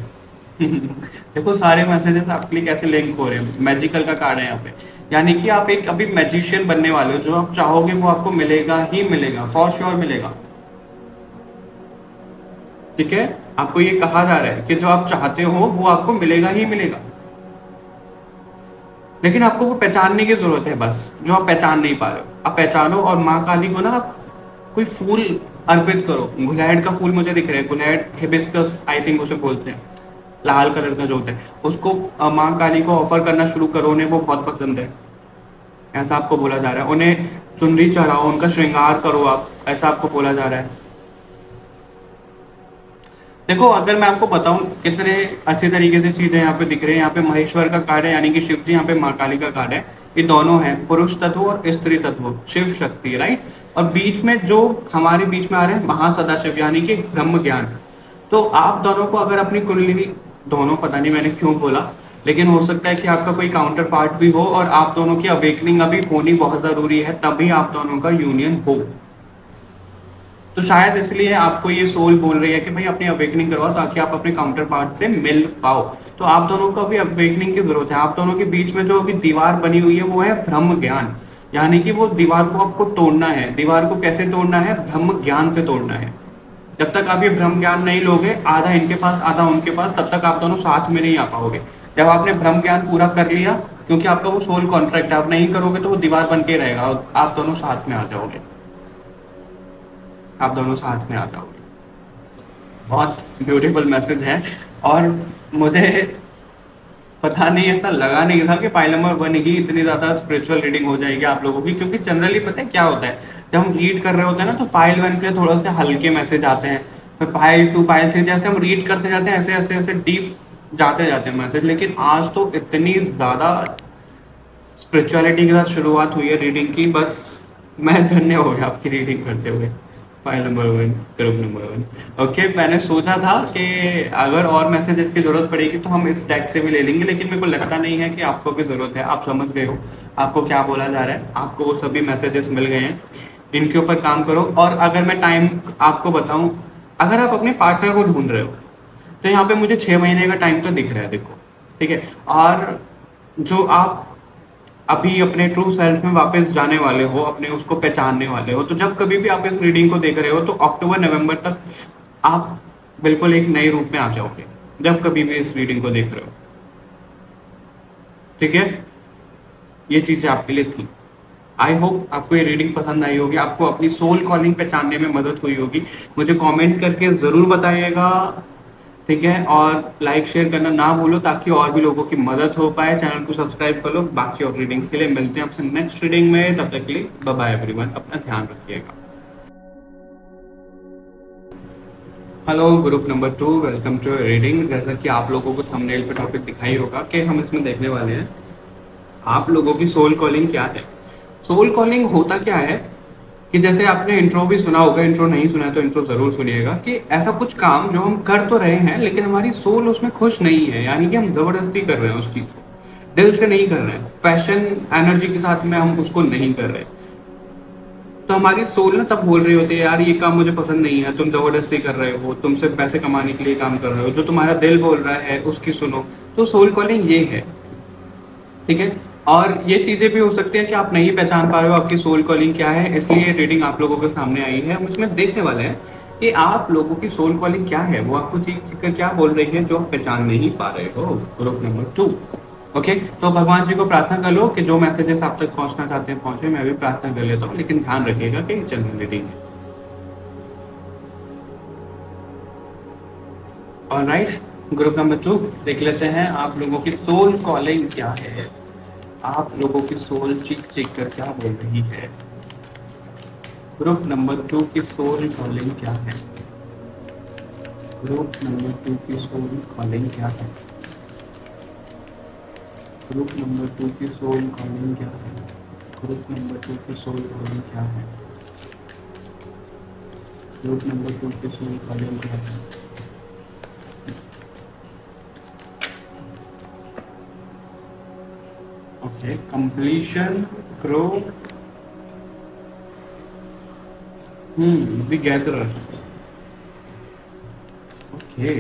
देखो सारे मैसेजेस आपके लिए कैसे लिंक हो रहे हैं। मैजिकल का कार्ड है यहाँ पे, यानी कि आप एक अभी मैजिशियन बनने वाले हो, जो आप चाहोगे वो आपको मिलेगा ही मिलेगा, फॉर श्योर मिलेगा। ठीक है, आपको ये कहा जा रहा है कि जो आप चाहते हो वो आपको मिलेगा ही मिलेगा, लेकिन आपको वो पहचानने की जरूरत है बस, जो आप पहचान नहीं पा रहे हो। आप पहचानो, और माँ काली को ना आप कोई फूल अर्पित करो। गुलहड़ का फूल मुझे दिख रहा है, गुलहड़, हिबिस्कस आई थिंक उसे बोलते हैं, लाल कलर का जो होता है, उसको माँ काली को ऑफर करना शुरू करो, उन्हें वो बहुत पसंद है, ऐसा आपको बोला जा रहा है। उन्हें चुनरी चढ़ाओ, उनका श्रृंगार करो आप, ऐसा आपको बोला जा रहा है। देखो अगर मैं आपको बताऊं कितने अच्छे तरीके से चीजें यहाँ पे दिख रही है। यहाँ पे महेश्वर का कार्ड है, यानी कि शिव जी, यहाँ पे माँ काली का कार्ड है। ये दोनों है, पुरुष तत्व और स्त्री तत्व, शिव शक्ति, राइट। और बीच में जो हमारे बीच में आ रहे हैं महासदाशिव, यानी कि ब्रह्म ज्ञान। तो आप दोनों को अगर अपनी कुंडलिनी, दोनों पता नहीं मैंने क्यों बोला, लेकिन हो सकता है कि आपका कोई काउंटर पार्ट भी हो और आप दोनों की अवेकनिंग अभी होनी बहुत जरूरी है, तभी आप दोनों का यूनियन हो। तो शायद इसलिए आपको ये सोल बोल रही है कि भाई अपनी अवेकनिंग करवाओ, ताकि आप अपने काउंटर पार्ट से मिल पाओ। तो आप दोनों को अभी अवेकनिंग की जरूरत है। आप दोनों के बीच में जो अभी दीवार बनी हुई है वो है ब्रह्म ज्ञान, यानी कि वो दीवार को आपको तोड़ना है। दीवार को कैसे तोड़ना है? ब्रह्म ज्ञान से तोड़ना है। जब तक आप ये ब्रह्म ज्ञान नहीं लोगे, आधा इनके पास आधा उनके पास, तब तक आप दोनों साथ में नहीं आ पाओगे। जब आपने ब्रह्म ज्ञान पूरा कर लिया, क्योंकि आपका वो सोल कॉन्ट्रैक्ट है, आप नहीं करोगे तो वो दीवार बन के रहेगा और आप दोनों साथ में आ जाओगे, आप दोनों साथ में आ जाओगे। बहुत ब्यूटीफुल मैसेज है, और मुझे पता नहीं, ऐसा लगा नहीं था कि पाइल नंबर 1 की इतनी ज़्यादा स्पिरिचुअल रीडिंग हो जाएगी आप लोगों की। क्योंकि जनरली पता है क्या होता है, जब हम रीड कर रहे होते हैं ना तो पाइल 1 के थोड़ा से हल्के मैसेज आते हैं, फिर पाइल 2, पाइल 3, जैसे हम रीड करते जाते हैं ऐसे ऐसे ऐसे डीप जाते जाते हैं मैसेज। लेकिन आज तो इतनी ज़्यादा स्पिरिचुअलिटी के साथ शुरुआत हुई है रीडिंग की, बस मैं धन्य हो गया आपकी रीडिंग करते हुए। File number 1, group number 1। Okay, मैंने सोचा था कि अगर और मैसेजेस की जरूरत पड़ेगी तो हम इस डेक से भी ले लेंगे, लेकिन मेरे को लगता नहीं है कि आपको भी जरूरत है। आप समझ गए हो आपको क्या बोला जा रहा है, आपको वो सभी मैसेजेस मिल गए हैं, इनके ऊपर काम करो। और अगर मैं टाइम आपको बताऊं, अगर आप अपने पार्टनर को ढूंढ रहे हो तो यहाँ पे मुझे 6 महीने का टाइम तो दिख रहा है, देखो, ठीक है। और जो आप अभी अपने ट्रू सेल्फ में वापस जाने वाले हो, अपने उसको पहचानने वाले हो, तो जब कभी भी आप इस रीडिंग को देख रहे हो तो अक्टूबर नवंबर तक आप बिल्कुल एक नए रूप में आ जाओगे, जब कभी भी इस रीडिंग को देख रहे हो, ठीक है। ये चीजें आपके लिए थी। आई होप आपको ये रीडिंग पसंद आई होगी, आपको अपनी सोल कॉलिंग पहचानने में मदद हुई होगी। मुझे कमेंट करके ज़रूर बताइएगा, ठीक है। और लाइक शेयर करना ना भूलो, ताकि और भी लोगों की मदद हो पाए। चैनल को सब्सक्राइब कर लो। बाकी और रीडिंग्स के लिए मिलते हैं आपसे नेक्स्ट रीडिंग में, तब तक के लिए बाय बाय एवरीवन, अपना ध्यान रखिएगा। Hello group number 2, welcome to reading. जैसा कि आप लोगों को थंबनेल पे टॉपिक दिखाई होगा कि हम इसमें देखने वाले हैं आप लोगों की सोल कॉलिंग क्या है। सोल कॉलिंग होता क्या है कि जैसे आपने इंट्रो भी सुना होगा, इंट्रो नहीं सुना है तो इंट्रो जरूर सुनिएगा, कि ऐसा कुछ काम जो हम कर तो रहे हैं लेकिन हमारी सोल उसमें खुश नहीं है, यानी कि हम जबरदस्ती कर रहे हैं उस चीज को, दिल से नहीं कर रहे हैं, पैशन एनर्जी के साथ में हम उसको नहीं कर रहे। तो हमारी सोल ना तब बोल रही होती है, यार ये काम मुझे पसंद नहीं है, तुम जबरदस्ती कर रहे हो, तुम सिर्फ पैसे कमाने के लिए काम कर रहे हो, जो तुम्हारा दिल बोल रहा है उसकी सुनो। तो सोल कॉलिंग ये है, ठीक है। और ये चीजें भी हो सकती हैं कि आप नहीं पहचान पा रहे हो आपकी सोल कॉलिंग क्या है, इसलिए रीडिंग आप लोगों के सामने आई है। हम इसमें देखने वाले हैं कि आप लोगों की सोल कॉलिंग क्या है, वो आपको चीख चीख कर क्या बोल रही है जो आप पहचान नहीं पा रहे हो। Group number 2, okay. तो भगवान जी को प्रार्थना कर लो कि जो मैसेजेस आप तक पहुंचना चाहते हैं पहुंचे। मैं भी प्रार्थना कर लेता हूँ, लेकिन ध्यान रखिएगा कि जनरल रीडिंग है। ऑलराइट, ग्रुप नंबर 2 देख लेते हैं आप लोगों की सोल कॉलिंग क्या है। आप लोगों की सोल चीख चीख कर क्या बोल रही है। ग्रुप नंबर 2 की सोल कॉलिंग क्या है। ग्रुप नंबर 2 की सोल कॉलिंग क्या है। ग्रुप नंबर 2 की सोल कॉलिंग क्या है। ग्रुप नंबर 2 की सोल कॉलिंग क्या है। ग्रुप नंबर 2 की सोल कॉलिंग क्या है। Okay, completion, grow, we gather. Okay,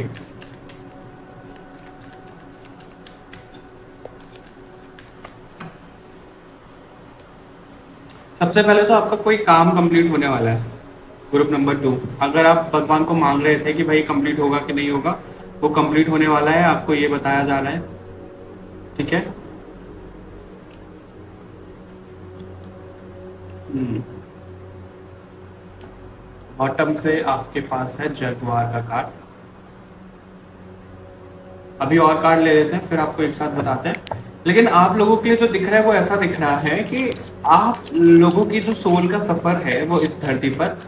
सबसे पहले तो आपका कोई काम कंप्लीट होने वाला है। ग्रुप नंबर 2, अगर आप भगवान को मांग रहे थे कि भाई कंप्लीट होगा कि नहीं होगा, वो कंप्लीट होने वाला है, आपको ये बताया जा रहा है। ठीक है। बॉटम से आपके पास है जगुआर का कार्ड। अभी और कार्ड ले लेते हैं, फिर आपको एक साथ बताते हैं। लेकिन आप लोगों के लिए जो दिख रहा है वो ऐसा दिख रहा है कि आप लोगों की जो सोल का सफर है वो इस धरती पर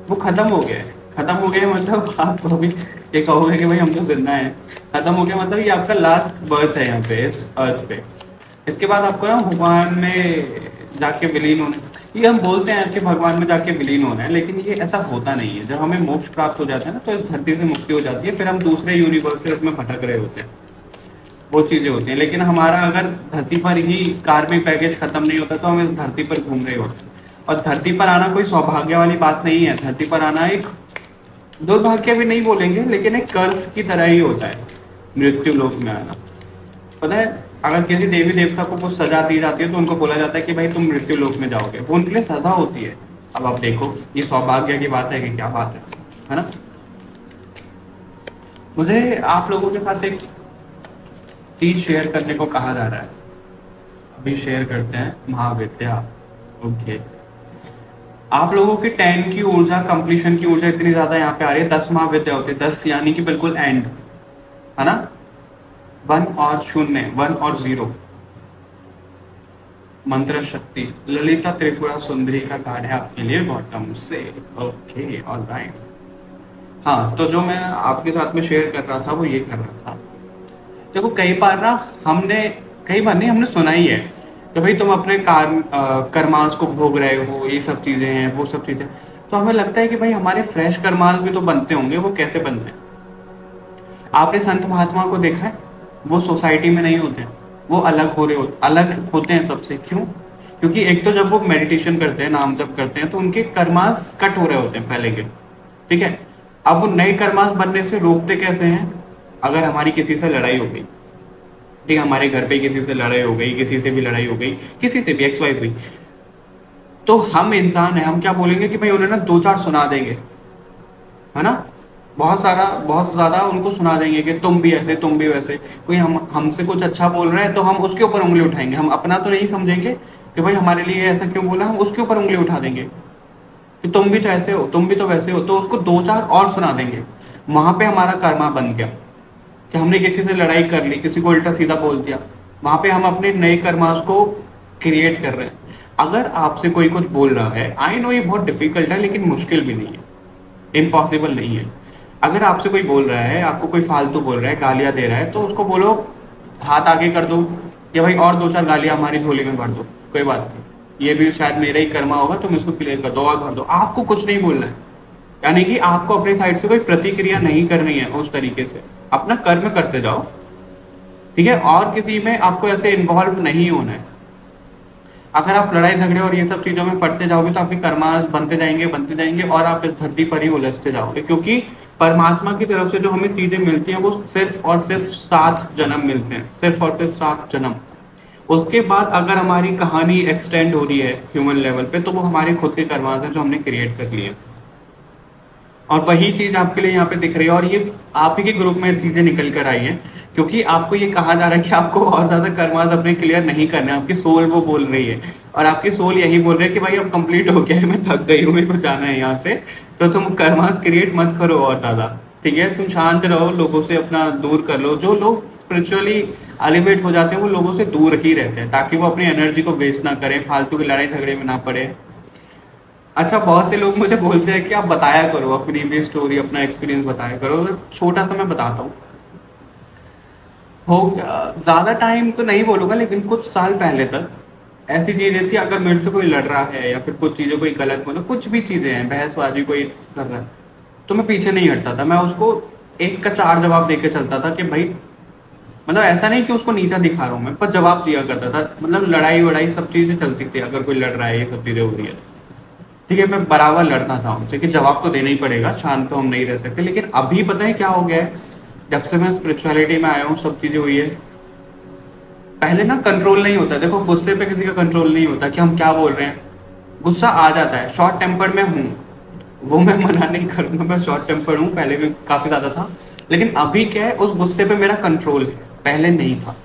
वो खत्म हो गया है। खत्म हो गया मतलब आप अभी ये कहोगे कि भाई हम तो जिंदा हैं। खत्म हो गया मतलब ये आपका लास्ट बर्थ है यहाँ पे इस अर्थ पे। इसके बाद आपको ना भगवान में जाके विलीन होना, ये हम बोलते हैं कि भगवान में जाके विलीन होना है, लेकिन ये ऐसा होता नहीं है। जब हमें मोक्ष प्राप्त हो जाता है ना तो इस धरती से मुक्ति हो जाती है, फिर हम दूसरे यूनिवर्स में भटक रहे होते हैं, वो चीजें होती हैं। लेकिन हमारा अगर धरती पर ही कार्मिक पैकेज खत्म नहीं होता तो हम इस धरती पर घूम रहे होते हैं। और धरती पर आना कोई सौभाग्य वाली बात नहीं है। धरती पर आना एक दुर्भाग्य भी नहीं बोलेंगे, लेकिन एक कर्ज की तरह ही होता है मृत्यु लोक में आना। पता है, अगर किसी देवी देवता को कुछ सजा दी जाती है तो उनको बोला जाता है कि भाई तुम मृत्यु लोक में जाओगे, वो उनके लिए सजा होती है। अब आप देखो ये सौभाग्य की बात है कि क्या बात है ना। मुझे आप लोगों के साथ एक चीज शेयर करने को कहा जा रहा है, अभी शेयर करते हैं। महाविद्या, ओके। आप लोगों की 10 की ऊर्जा, कंप्लीशन की ऊर्जा इतनी ज्यादा यहाँ पे आ रही है। 10 महाविद्या होती है, 10 यानी कि बिल्कुल एंड, है ना। 1 और 0, 1 और 0, मंत्र शक्ति, ललिता त्रिपुरा सुंदरी का कार्ड है आपके लिए बॉटम से। Okay, alright. हाँ, तो जो मैं आपके साथ में शेयर कर रहा था वो ये कर रहा था, देखो कई बार ना कई बार नहीं, हमने सुना ही है कि भाई तुम अपने कर्मांश को भोग रहे हो, ये सब चीजें हैं, वो सब चीजें। तो हमें लगता है कि भाई हमारे फ्रेश कर्मांश भी तो बनते होंगे। वो कैसे बनते हैं? आपने संत महात्मा को देखा है, वो सोसाइटी में नहीं होते, वो अलग होते हैं सबसे। क्यों? क्योंकि एक तो जब वो मेडिटेशन करते हैं, नाम जप करते हैं, तो उनके कर्मांश कट हो रहे होते हैं पहले के। ठीक है। अब वो नए कर्मांश बनने से रोकते कैसे हैं? अगर हमारी किसी से लड़ाई हो गई, ठीक है, हमारे घर पे किसी से लड़ाई हो गई, किसी से भी लड़ाई हो गई, किसी से भी XYZ, तो हम इंसान है, हम क्या बोलेंगे कि भाई उन्हें ना 2-4 सुना देंगे, है ना। बहुत ज्यादा उनको सुना देंगे कि तुम भी ऐसे, तुम भी वैसे। कोई हमसे कुछ अच्छा बोल रहा है तो हम उसके ऊपर उंगली उठाएंगे। हम अपना तो नहीं समझेंगे कि भाई हमारे लिए ऐसा क्यों बोला, हम उसके ऊपर उंगली उठा देंगे कि तुम भी तो ऐसे हो, तुम भी तो वैसे हो, तो उसको 2-4 और सुना देंगे। वहां पे हमारा कर्मा बन गया कि हमने किसी से लड़ाई कर ली, किसी को उल्टा सीधा बोल दिया। वहां पे हम अपने नए कर्मास को क्रिएट कर रहे हैं। अगर आपसे कोई कुछ बोल रहा है, आई नो ये बहुत डिफिकल्ट है, लेकिन मुश्किल भी नहीं है, इम्पॉसिबल नहीं है। अगर आपसे कोई बोल रहा है, आपको कोई फालतू बोल रहा है, गालियां दे रहा है, तो उसको बोलो हाथ आगे कर दो, या भाई और 2-4 गालियां हमारी झोली में भर दो, कोई बात नहीं, ये भी शायद मेरा ही कर्मा होगा, तुम इसको क्लियर कर दो और भर दो। आपको कुछ नहीं बोलना है, यानी कि आपको अपनी साइड से कोई प्रतिक्रिया नहीं करनी है। उस तरीके से अपना कर्म करते जाओ, ठीक है, और किसी में आपको ऐसे इन्वॉल्व नहीं होना है। अगर आप लड़ाई झगड़े और ये सब चीजों में पड़ते जाओगे तो आपके कर्मास बनते जाएंगे और आप इस धरती पर ही उलझते जाओगे। क्योंकि परमात्मा की तरफ से जो हमें चीजें मिलती हैं वो सिर्फ और सिर्फ 7 जन्म मिलते हैं, सिर्फ और सिर्फ 7 जन्म। उसके बाद अगर हमारी कहानी एक्सटेंड हो रही है ह्यूमन लेवल पे, तो वो हमारे खुद के कर्मास हैं जो हमने क्रिएट कर लिए। और वही चीज आपके लिए यहाँ पे दिख रही है, और ये आप ही के ग्रुप में चीजें निकल कर आई हैं, क्योंकि आपको ये कहा जा रहा है कि आपको और ज्यादा कर्मास अपने क्लियर नहीं करने। आपकी सोल वो बोल रही है, और आपकी सोल यही बोल रही है कि भाई अब कंप्लीट हो गया है, मैं थक गई हूँ, मेरे को जाना है यहाँ से, तो तुम कर्मास क्रिएट मत करो और ज्यादा। ठीक है, तुम शांत रहो, लोगों से अपना दूर कर लो। जो लोग स्पिरिचुअली एलिवेट हो जाते हैं वो लोगों से दूर ही रहते हैं, ताकि वो अपनी एनर्जी को वेस्ट ना करें, फालतू की लड़ाई झगड़े में ना पड़े। अच्छा, बहुत से लोग मुझे बोलते हैं कि आप बताया करो अपनी भी स्टोरी, अपना एक्सपीरियंस बताया करो। तो छोटा सा मैं बताता हूँ। हो ज़्यादा टाइम तो नहीं बोलूँगा, लेकिन कुछ साल पहले तक ऐसी चीज़ें थी, अगर मेरे से कोई लड़ रहा है या फिर कुछ चीज़ें कोई गलत, मतलब कुछ भी चीज़ें हैं, बहसबाजी कोई कर रहा है, तो मैं पीछे नहीं हटता था। मैं उसको एक का चार जवाब दे के चलता था कि भाई, मतलब ऐसा नहीं कि उसको नीचा दिखा रहा हूँ मैं, पर जवाब दिया करता था। मतलब लड़ाई वड़ाई सब चीज़ें चलती थी, अगर कोई लड़ रहा है, ये सब चीज़ें हो रही है, ठीक है, मैं बराबर लड़ता था उनसे कि जवाब तो देना ही पड़ेगा, शांत तो हम नहीं रह सकते। लेकिन अभी पता है क्या हो गया है, जब से मैं स्पिरिचुअलिटी में आया हूँ, सब चीज़ें हुई है। पहले ना कंट्रोल नहीं होता, देखो गुस्से पे किसी का कंट्रोल नहीं होता कि हम क्या बोल रहे हैं। गुस्सा आ जाता है, शॉर्ट टेम्पर्ड में हूँ, वो मैं मना नहीं करूँगा, मैं शॉर्ट टेम्पर्ड हूँ, पहले भी काफ़ी ज़्यादा था। लेकिन अभी क्या है, उस गुस्से पे मेरा कंट्रोल है, पहले नहीं था।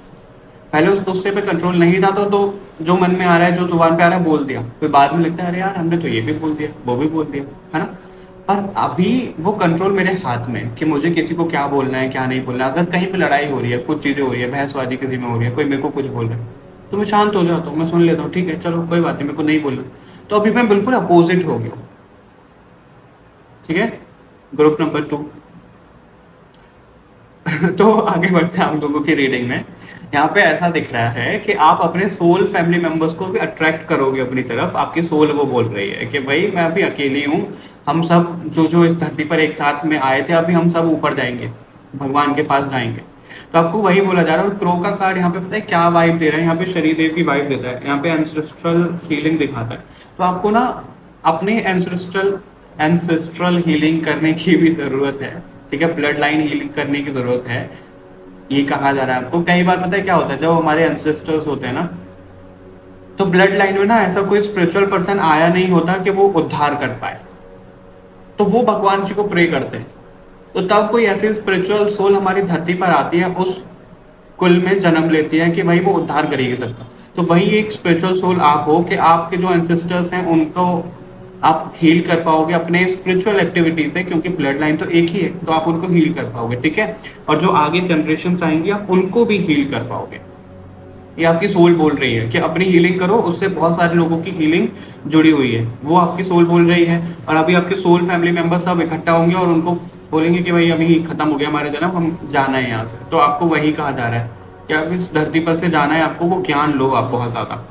पहले उस गुस्से पे कंट्रोल नहीं था, तो जो मन में आ रहा है, जो जुबान पे आ रहा है, बोल दिया। फिर बाद में लगता है अरे यार, हमने तो ये भी बोल दिया, वो भी बोल दिया, है ना। पर अभी वो कंट्रोल मेरे हाथ में है कि मुझे किसी को क्या बोलना है, क्या नहीं बोलना है। अगर कहीं पे लड़ाई हो रही है, कुछ चीज़ें हो रही है, बहसबाजी किसी में हो रही है, कोई मेरे को कुछ बोल रहा है, तो मैं शांत हो जाता हूँ, मैं सुन लेता हूँ, ठीक है चलो कोई बात नहीं, मेरे को नहीं बोलना। तो अभी मैं बिल्कुल अपोजिट हो गया हूँ, ठीक है। Group number 2। तो आगे बढ़ते हैं हम लोगों की रीडिंग में। यहाँ पे ऐसा दिख रहा है कि आप अपने सोल फैमिली मेंबर्स को भी अट्रैक्ट करोगे अपनी तरफ। आपकी सोल वो बोल रही है कि भाई मैं अभी अकेली हूँ, हम सब जो जो इस धरती पर एक साथ में आए थे, अभी हम सब ऊपर जाएंगे, भगवान के पास जाएंगे। तो आपको वही बोला जा रहा है। और क्रो का कार्ड यहाँ पे पता है क्या वाइब दे रहा है, यहाँ पे शनिदेव की वाइब देता है, यहाँ पे एंसेस्ट्रल हीलिंग दिखाता है। तो आपको ना अपने एंसेस्ट्रल हीलिंग करने की भी जरूरत है, ठीक है, ब्लड लाइन हीलिंग करने की जरूरत है, ये कहा जा रहा है आपको। कई बार पता है क्या होता है, जब हमारे एंसेस्टर्स होते हैं ना, तो ब्लड लाइन में ना ऐसा कोई स्पिरिचुअल पर्सन आया नहीं होता कि वो उद्धार कर पाए, तो वो भगवान जी को प्रे करते हैं। तो तब कोई ऐसी स्पिरिचुअल सोल हमारी धरती पर आती है, उस कुल में जन्म लेती है कि भाई वो उद्धार करेगी सबका। तो वही एक स्पिरिचुअल सोल आप हो कि आपके जो एंसेस्टर्स हैं उनको आप हील कर पाओगे अपने स्पिरिचुअल एक्टिविटी से, क्योंकि ब्लड लाइन तो एक ही है, तो आप उनको हील कर पाओगे, ठीक है। और जो आगे जनरेशन आएंगी आप उनको भी हील कर पाओगे। ये आपकी सोल बोल रही है कि अपनी हीलिंग करो, उससे बहुत सारे लोगों की हीलिंग जुड़ी हुई है, वो आपकी सोल बोल रही है। और अभी आपके सोल फैमिली मेंबर्स सब इकट्ठा होंगे और उनको बोलेंगे कि भाई अभी खत्म हो गया हमारे जन्म, हम जाना है यहाँ से। तो आपको वही कहा जा रहा है कि आप इस धरती पर से जाना है, आपको वो ज्ञान लो आप बहुत ज़्यादा,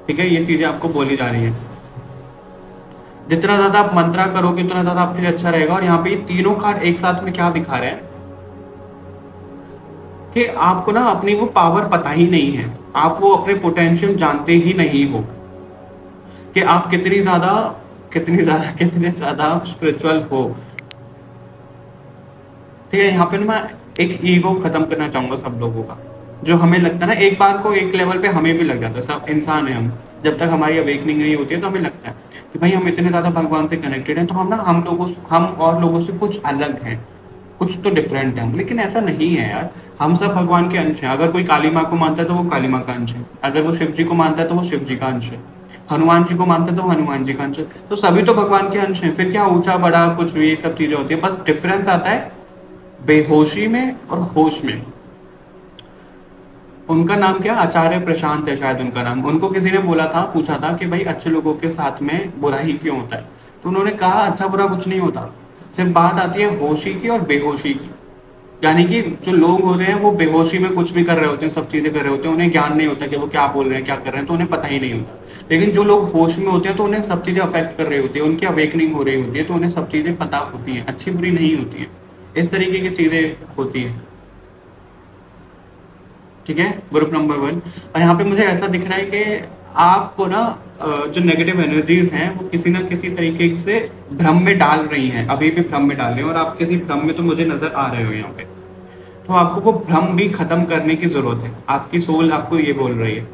ठीक है। ये चीज़ें आपको बोली जा रही है। जितना ज़्यादा आप मंत्रा करोगे उतना ज़्यादा आपके लिए अच्छा रहेगा। और यहाँ पे ये तीनों कार्ड एक साथ में क्या दिखा रहे हैं कि आपको ना अपनी वो पावर पता ही नहीं है, आप वो अपने पोटेंशियल जानते ही नहीं हो कि आप कितने ज्यादा स्पिरिचुअल हो, ठीक है। यहाँ पे ना मैं एक ईगो खत्म करना चाहूंगा सब लोगों का, जो हमें लगता है ना, एक बार को एक लेवल पे हमें भी लग जाता है, सब इंसान है हम, जब तक हमारी अवेकनिंग नहीं होती है तो हमें लगता है कि भाई हम इतने ज्यादा भगवान से कनेक्टेड हैं, तो हम और लोगों से कुछ अलग हैं, कुछ तो डिफरेंट है। लेकिन ऐसा नहीं है यार, हम सब भगवान के अंश हैं। अगर कोई काली माँ को मानता है तो वो काली माँ का अंश है, अगर वो शिव जी को मानता है तो वो शिव जी का अंश है, हनुमान जी को मानता है तो हनुमान जी का अंश है। तो सभी तो भगवान के अंश हैं, फिर क्या ऊंचा बड़ा कुछ ये सब चीजें होती है। बस डिफरेंस आता है बेहोशी में और होश में। उनका नाम क्या, आचार्य प्रशांत है शायद उनका नाम। उनको किसी ने बोला था, पूछा था कि भाई अच्छे लोगों के साथ में बुरा ही क्यों होता है, तो उन्होंने कहा अच्छा बुरा कुछ नहीं होता, सिर्फ बात आती है होशी की और बेहोशी की। यानी कि जो लोग होते हैं वो बेहोशी में कुछ भी कर रहे होते हैं, सब चीजें कर रहे होते हैं, उन्हें ज्ञान नहीं होता कि वो क्या बोल रहे हैं, क्या कर रहे हैं, तो उन्हें पता ही नहीं होता। लेकिन जो लोग होश में होते हैं तो उन्हें सब चीजें अफेक्ट कर रही होती है, उनकी अवेकनिंग हो रही होती है, तो उन्हें सब चीजें पता होती हैं, अच्छी बुरी नहीं होती है, इस तरीके की चीजें होती है, ठीक है। Group number 1। और यहाँ पे मुझे ऐसा दिख रहा है कि आपको ना जो नेगेटिव एनर्जीज हैं वो किसी ना किसी तरीके से भ्रम में डाल रही हैं, अभी भी भ्रम में डाल रही हैं, और आप किसी भ्रम में तो मुझे नजर आ रहे हो यहाँ पे। तो आपको वो भ्रम भी खत्म करने की जरूरत है, आपकी सोल आपको ये बोल रही है।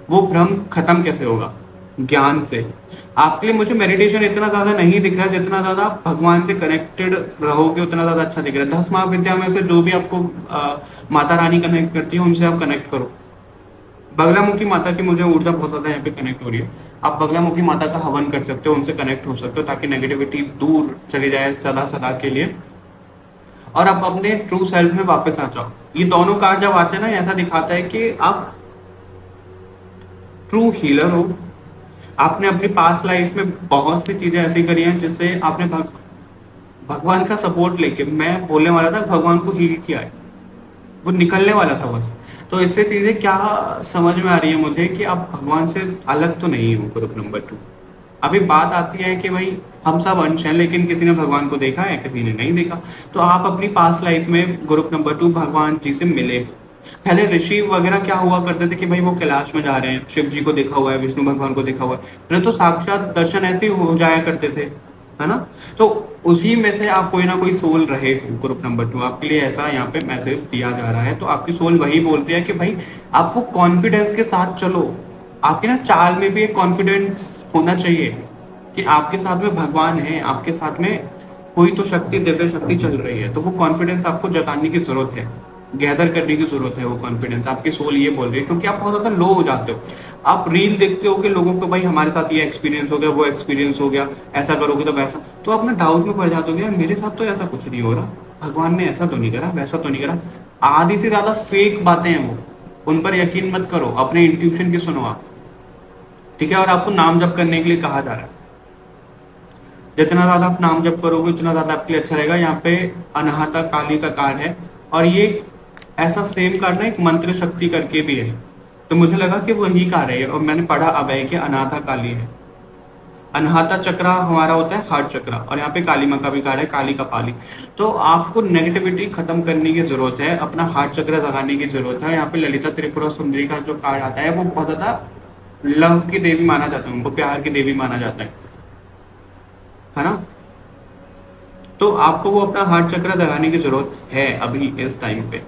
वो भ्रम खत्म कैसे होगा, ज्ञान से। आपके लिए मुझे मेडिटेशन इतना ज्यादा नहीं दिख रहा, जितना ज्यादा आप भगवान से कनेक्टेड रहोगे उतना ज्यादा अच्छा दिख रहा है। 10 महाविद्या में से जो भी आपको माता रानी कनेक्ट करती है उनसे आप कनेक्ट करो। बगलामुखी माता की मुझे ऊर्जा बहुत ज्यादा यहाँ पे कनेक्ट हो रही है, आप बगलामुखी माता का हवन कर सकते हो, उनसे कनेक्ट हो सकते हो, ताकि नेगेटिविटी दूर चली जाए सदा सदा के लिए। और आप अपने ट्रू सेल्फ में वापस आ जाओ। ये दोनों कार्ड जब आते हैं ना, ऐसा दिखाता है कि आप ट्रू हीलर हो। आपने अपनी पास्ट लाइफ में बहुत सी चीजें ऐसी करी हैं जिससे आपने भगवान का सपोर्ट लेके, मैं बोलने वाला था भगवान को हील किया है, वो निकलने वाला था बस। तो इससे चीजें क्या समझ में आ रही है मुझे कि आप भगवान से अलग तो नहीं हो ग्रुप नंबर 2। अभी बात आती है कि भाई हम सब अंश हैं, लेकिन किसी ने भगवान को देखा है, किसी ने नहीं देखा। तो आप अपनी पास्ट लाइफ में ग्रुप नंबर 2 भगवान जी से मिले। पहले ऋषि वगैरह क्या हुआ करते थे कि भाई वो कैलाश में जा रहे हैं, शिव जी को देखा हुआ है, विष्णु भगवान को देखा हुआ है, फिर तो साक्षात दर्शन ऐसे ही हो जाया करते थे, है ना। तो उसी में से आप कोई ना कोई सोल रहे हो ग्रुप नंबर 2। आपके लिए ऐसा यहाँ पे मैसेज दिया जा रहा है। तो आपकी सोल वही बोल रही है कि भाई आप वो कॉन्फिडेंस के साथ चलो। आपकी ना चाल में भी एक कॉन्फिडेंस होना चाहिए कि आपके साथ में भगवान है, आपके साथ में कोई तो शक्ति, दिव्य शक्ति चल रही है। तो वो कॉन्फिडेंस आपको जगाने की जरूरत है, गैदर करने की जरूरत है। वो कॉन्फिडेंस आपकी सोल ये बोल रही है, क्योंकि आप बहुत ज्यादा लो हो जाते हो। आप रील देखते हो कि लोगों को भाई हमारे साथ ये एक्सपीरियंस हो गया, वो एक्सपीरियंस हो गया, ऐसा करोगे तो वैसा, तो आप ना डाउट में पड़ जाते हो यार मेरे साथ तो ऐसा कुछ नहीं हो रहा, भगवान ने ऐसा तो नहीं करा, वैसा तो नहीं करा। आधी से ज्यादा फेक बातें हैं वो, उन पर यकीन मत करो, अपने इंट्यूशन की सुनो आप, ठीक है। और आपको नाम जप करने के लिए कहा जा रहा है। जितना ज्यादा आप नाम जप करोगे उतना ज्यादा आपके लिए अच्छा रहेगा। यहाँ पे अनाहता काली का कार्ड है, और ये ऐसा सेम कार्ड ना एक मंत्र शक्ति करके भी है, तो मुझे लगा कि वही कार्ड है। और मैंने पढ़ा अब है कि अनाथा काली है। अनाहता चक्रा हमारा होता है हार्ट चक्रा, और यहाँ पे काली माँ का भी कार्ड है, काली का पाली। तो आपको नेगेटिविटी खत्म करने की जरूरत है, अपना हार्ट चक्रा जगाने की जरूरत है। यहाँ पे ललिता त्रिपुरा सुंदरी का जो कार्ड आता है वो बहुत ज्यादा लव की देवी माना जाता है, उनको प्यार की देवी माना जाता है ना। तो आपको वो अपना हार्ट चक्र जगाने की जरूरत है अभी इस टाइम पे।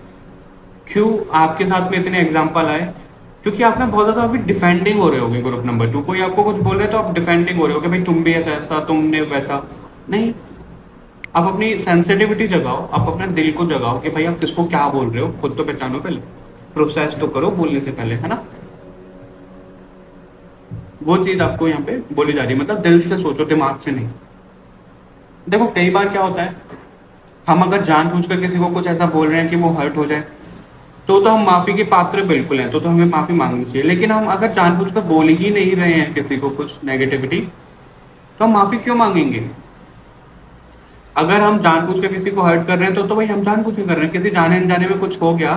क्यों आपके साथ में इतने एग्जांपल आए? क्योंकि आप ना बहुत ज्यादा अभी डिफेंडिंग हो रहे होगे ग्रुप नंबर 2। कोई आपको कुछ बोल रहे है तो आप डिफेंडिंग हो रहे हो कि भाई तुम भी ऐसा, तुमने वैसा नहीं। आप अपनी सेंसिटिविटी जगाओ, आप अपने दिल को जगाओ कि भाई आप किसको क्या बोल रहे हो, खुद तो पहचानो, पहले प्रोसेस तो करो बोलने से पहले, है ना। वो चीज आपको यहाँ पे बोली जा रही है, मतलब दिल से सोचो, दिमाग से नहीं। देखो कई बार क्या होता है, हम अगर जानबूझकर किसी को कुछ ऐसा बोल रहे हैं कि वो हर्ट हो जाए, तो हम माफी के पात्र बिल्कुल हैं, तो हमें माफी मांगनी चाहिए। लेकिन हम अगर जानबूझकर बोल ही नहीं रहे हैं किसी को कुछ नेगेटिविटी, तो हम माफी क्यों मांगेंगे? अगर हम जानबूझकर किसी को हर्ट कर रहे हैं तो भाई हम जानबूझ के कर रहे हैं। किसी जाने अनजाने में कुछ हो गया